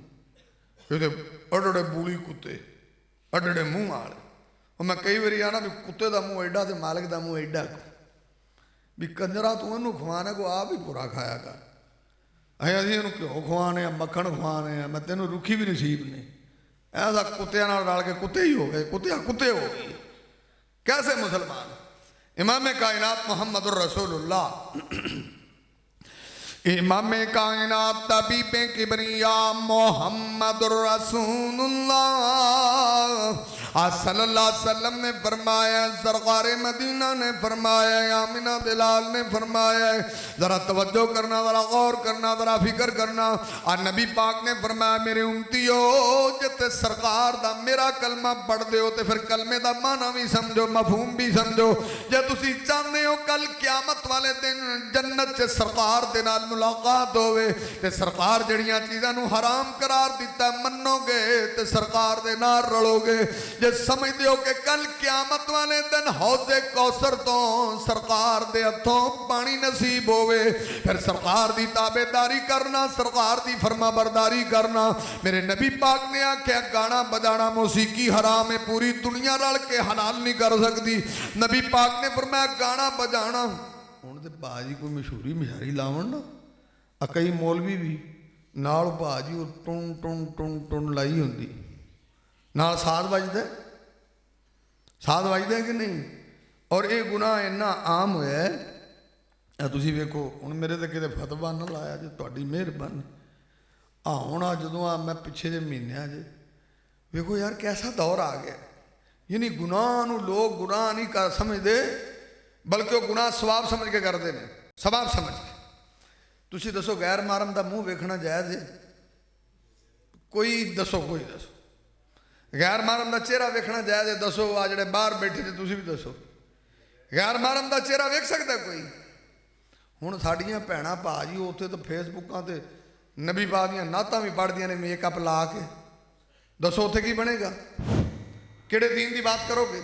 अड्डे अड्डे बूली कुत्ते अड्डे अड्डे मूँह वाले, और मैं कई बार आना भी कुत्ते का मूँह एडा तो मालिक का मूँह एडा भी कंजरा तू इनू खवाने को आप ही पूरा खाया कर, असीं इनू घ्यो खवाने मक्खण खवाने मैं तेनों रुखी भी नसीब नहीं। ऐसा कुत्तियां नाल रल के कुत्ते ही हो गए, कुत्ते हो गए। कैसे मुसलमान? इमाम कायनात मुहम्मदुर रसूलुल्लाह, इमाम कायनात तबीब किबरिया मुहम्मदुर रसूलुल्लाह सल्लल्लाहु अलैहि वसल्लम ने फरमाया, सरकार मदीना ने फरमाया, आमिना बिलाल ने फरमाया, जरा तवज्जो करना, जरा गौर करना, जरा फिक्र करना। और नबी पाक ने फरमाया मेरे उम्मतियो जिते सरकार दा मेरा कलमा पढ़दे हो तो फिर कलमे दा माना भी समझो, मफहूम भी समझो। जे तुसी चाहते हो कल क्यामत वाले दिन जन्नत च सरकार दे नाल मुलाकात होवे ते सरकार जड़ियां चीज़ां नूं हराम करार दिता मन्नोगे ते सरकार दे नाल रलोगे। जे समझते हो कि कल क्यामत वाले दिन हौजे कौसर तो सरकार दे हथों पानी नसीब होवे फिर सरकार दी ताबेदारी करना, सरकार दी फरमा बरदारी करना। मेरे नबी पाक ने आख्या गाना बजाना मौसीकी हराम है, पूरी दुनिया रल के हलाल नहीं कर सकती। नबी पाक ने फरमाया गाना बजाना हुण ते भाजी कोई मशहूरी मिशारी लावन ना, कई मौलवी भी नाल भाजी टुन टुन टुन टुन लाई हुंदी नाल साध बजदा, साध बजदा कि नहीं? और ये गुनाह इन्ना आम होया तुसी वेखो हुण मेरे ते किते फतवा ना लाया जे तुहाडी मेहरबानी। हुण जदों मैं पिछे जे महीनों जे वेखो यार कैसा दौर आ गया, यानी गुनाह नूं लोग गुनाह नहीं कर समझते बल्कि वो गुनाह सवाब समझ के करते हैं, सवाब समझ के। तुसी दसो गैर महरम दा मूँह वेखना जायज़ है? कोई दसो, कोई दसो गैर महरम दा चेहरा वेखना जायज़ है? दसो आ जिहड़े बाहर बैठे जे तुसी भी दसो गैर महरम दा चेहरा वेख सकता कोई? हुण साडियां भैणां भाजी उत्थे तो फेसबुकां ते नबी पाक दीयां नातां भी पढ़दियां ने मेकअप ला के, दसो उत्थे की बनेगा? किहड़े दीन दी बात करोगे?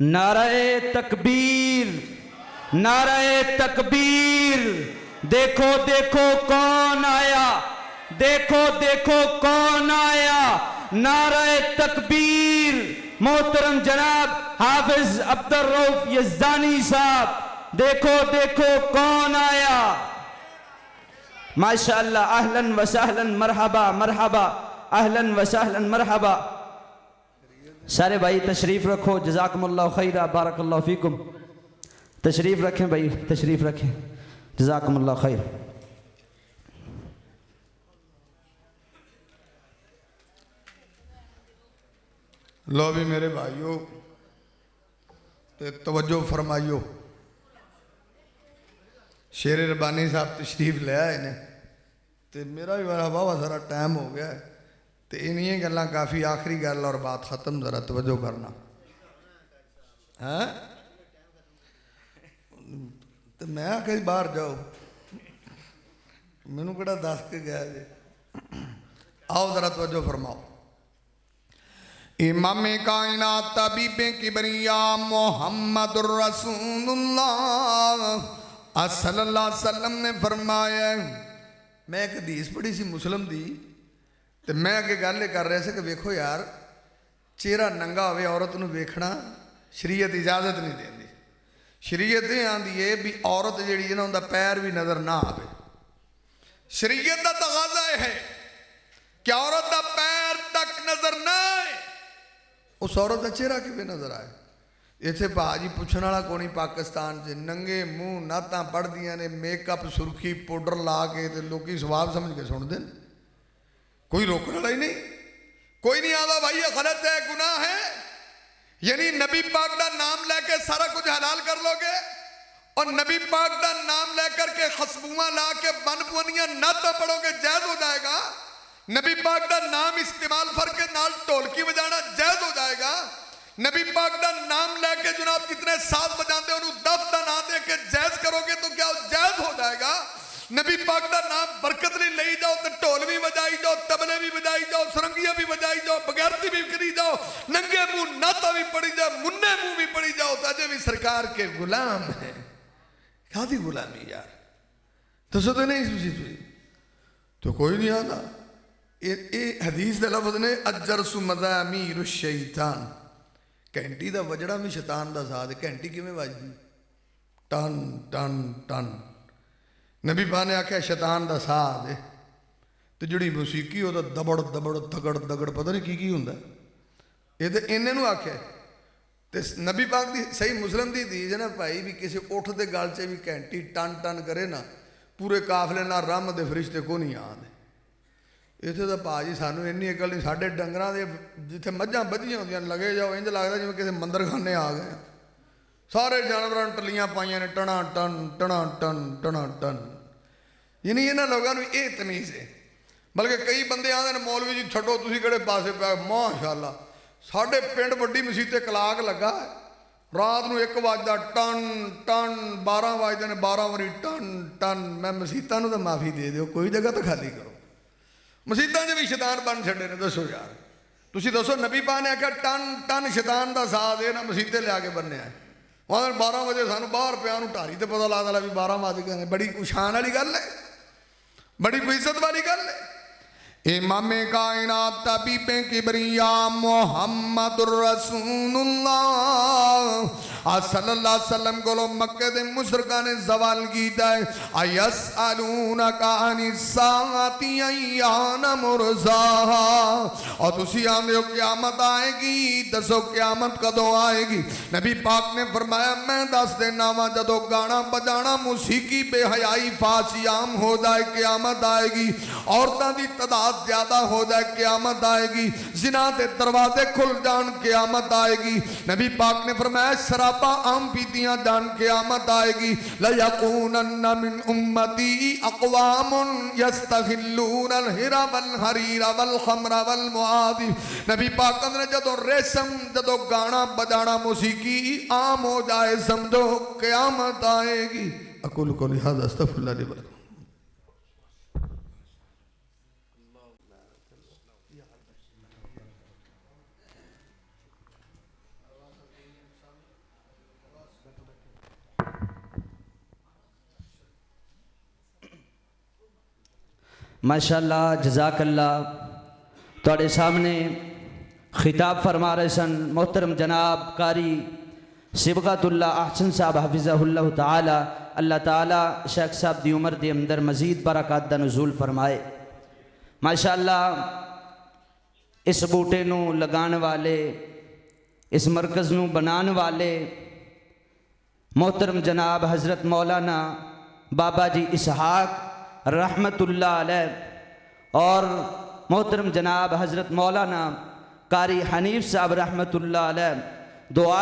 नाराए तकबीर, नाराए तकबीर, देखो देखो कौन आया, देखो देखो कौन आया, नाराए तकबीर। मोहतरम जनाब हाफिज अब्दुल रऊफ यज़दानी साहब, देखो देखो कौन आया। माशाअल्लाह, अहलन व सहलन, मरहबा मरहबा, अहलन व सहलन मरहबा। सारे भाई तशरीफ़ रखो, जज़ाकुमुल्लाह खैरा, बारकल्लाहु फीकुम। तशरीफ़ रखें भाई, तशरीफ़ रखें, जज़ाकुमुल्लाह खैर। लो भी मेरे भाइयों ते तवज्जो फरमाइयो, शेर रबानी साहब तशरीफ ले आए ने ते मेरा भी बड़ा वाह सारा टाइम हो गया तो इन्हीं गल्लां काफ़ी आखिरी गल और बात ख़त्म, ज़रा तवज्जो करना है। तो मैं कहीं बाहर जाओ मैनू किहड़ा दस के गया जी। आओ ज़रा तवज्जो फरमाओ। امام کائنات طبیب کبریا محمد رسول اللہ صلی اللہ علیہ وسلم نے فرمایا میں ایک حدیث پڑھی سی مسلم دی تو میں اگے گل کر رہا سی کہ ویکھو یار چہرہ ننگا ہوئے عورت نو ویکھنا شریعت اجازت نہیں دیندی شریعت یہ آندی ہے بھی عورت جیڑی ہے نا ان دا پیر بھی نظر نہ آوے شریعت دا تقاضا ہے کہ عورت دا پیر تک نظر نہ آئے اس عورت دا چہرہ کیویں نظر آئے اتنے بھاجی پوچھنے والا کونی پاکستان سے ننگے منہ نعتاں پڑھ دیاں نے میک اپ سرخی پاؤڈر لا کے تے لوکی سواب سمجھ کے سن دین کوئی روکنے والا ہی نہیں کوئی نہیں آتا بھائی یہ غلط ہے گناہ ہے یعنی نبی پاک دا نام لے کے سارا کچھ حلال کر لو گے اور نبی پاک دا نام لے کر کے خسبوواں لا کے بن بنیاں نعتاں پڑھو گے جائز ہو جائے گا نبی پاک دا نام استعمال کر کے نال ڈھولکی بجانا جائز ہو جائے گا نبی پاک دا نام لے کے جناب کتنے ساز بجاندے انہوں دف دا نام دے کے جائز کرو گے تو کیا جائز ہو جائے گا نبی پاک دا نام برکت نہیں لئی جاؤ تو ڈھول بھی بجائی جاؤ تبلے بھی بجائی جاؤ سرنگیاں بھی بجائی جاؤ بغیرتی بھی کری جاؤ ننگے منہ نعتاں بھی پڑھی جاؤ منہ بھی پڑھی جاؤ تاجے بھی سرکار کے غلام ہیں کیا تھی غلامی یار تو سوتے نہیں اس چیز ہوئی تو کوئی نہیں آتا یہ حدیث دے لفظ نے الجرس مزامیر الشیطان گھنٹی دا وجڑا بھی شیطان دا ساتھ گھنٹی کیویں وجدی ٹن ٹن ٹن نبی پاک نے آکھیا شیطان دا ساتھ ہے تو جڑی موسیقی ہو تو دبڑ دبڑ دگڑ دگڑ پتہ نہیں کی ہوندا یہ تو انہیں نو آکھیا تے نبی پاک دی صحیح مسلم دی حدیث ہے نا بھائی بھی کسی اٹھ دے گل چ بھی گھنٹی ٹن ٹن کرے نا پورے قافلے نال رحمت دے فرشتے کو نہیں آندے اتنے تو بھاجی سانو اینی اکل نہیں ساڈے ڈنگراں دے جتھے مجھاں بدھیاں ہوندیاں لگے جاؤ انج لگدا جویں کسی مندر خانے آ گئے سارے جانوراں ٹلیاں پائیاں نے Tina ton Tina ton Tina ton یعنی انہاں لوگاں نوں یہ تمیز ہے بلکہ کئی بندے آندے نے مولوی جی چھڈو تسی کہڑے پاسے پیا ماشاءاللہ ساڈے پنڈ وڈی مسیت کلاک لگا ہے رات نوں 1 وجدا ٹن ٹن 12 وجدے نے 12 واری ٹن ٹن میں مسیتاں نوں تے معافی دے دیو کوئی جگہ تو خالی کرو مسیتاں بھی شیطان بن چھڑے نے دسو یار تسی دسو نبی پاک نے آکھیا ٹن ٹن شیطان دا ساتھ ہے نا مسیتے لیا کے بننے آئے وہاں 12 بجے سانو باہر پیا نوں ٹاری تے پتہ لگدا بھی 12 بج گئے نے بڑی کوئی شان والی گل ہے بڑی کوئی عزت والی گل ہے امام کائنات طبیب کبریا محمد رسول اللہ صلی اللہ علیہ وسلم کو مکہ دے مشرکاں نے سوال کیتا ہے ایسالونک عن الساعۃ ایان مرساہا اور تسی آندے ہو قیامت آئے گی دسو قیامت کدوں آئے گی نبی پاک نے فرمایا میں دس دینا وا جدو گانا بجانا موسیقی بے حیائی فحاشی عام ہو جائے قیامت آئے گی عورتاں دی تعداد زیادہ ہو جائے قیامت آئے گی زنا دے دروازے کھل جان قیامت آئے گی نبی پاک نے فرمایا شراباں عام پیتیاں جان قیامت آئے گی لَيَكُونَنَّ مِنْ أُمَّتِي أَقْوَامٌ يَسْتَغِلُّونَ الْحِرَ وَالْحَرِيرَ وَالْخَمْرَ وَالْمُعَاذِبِ نبی پاک نے جدو ریشم جدو گانا بجانا موسیقی عام ہو جائے سمجھو قیامت آئے گی اقول قولی ھذا استغفر اللہ لی ولکم ماشاءاللہ جزاک اللہ تواڈے سامنے خطاب فرما رہے سن محترم جناب قاری صبغت اللہ احسن صاحب حفظہ اللہ تعالی اللہ تعالی شیخ صاحب دی عمر دی اندر مزید برکات دا نزول فرمائے ماشاءاللہ اس بوٹے نو لگان والے اس مرکز نو بنان والے محترم جناب حضرت مولانا بابا جی اسحاق رحمت اللہ علیہ اور محترم جناب حضرت مولانا قاری حنیف صاحب رحمت اللہ علیہ دعا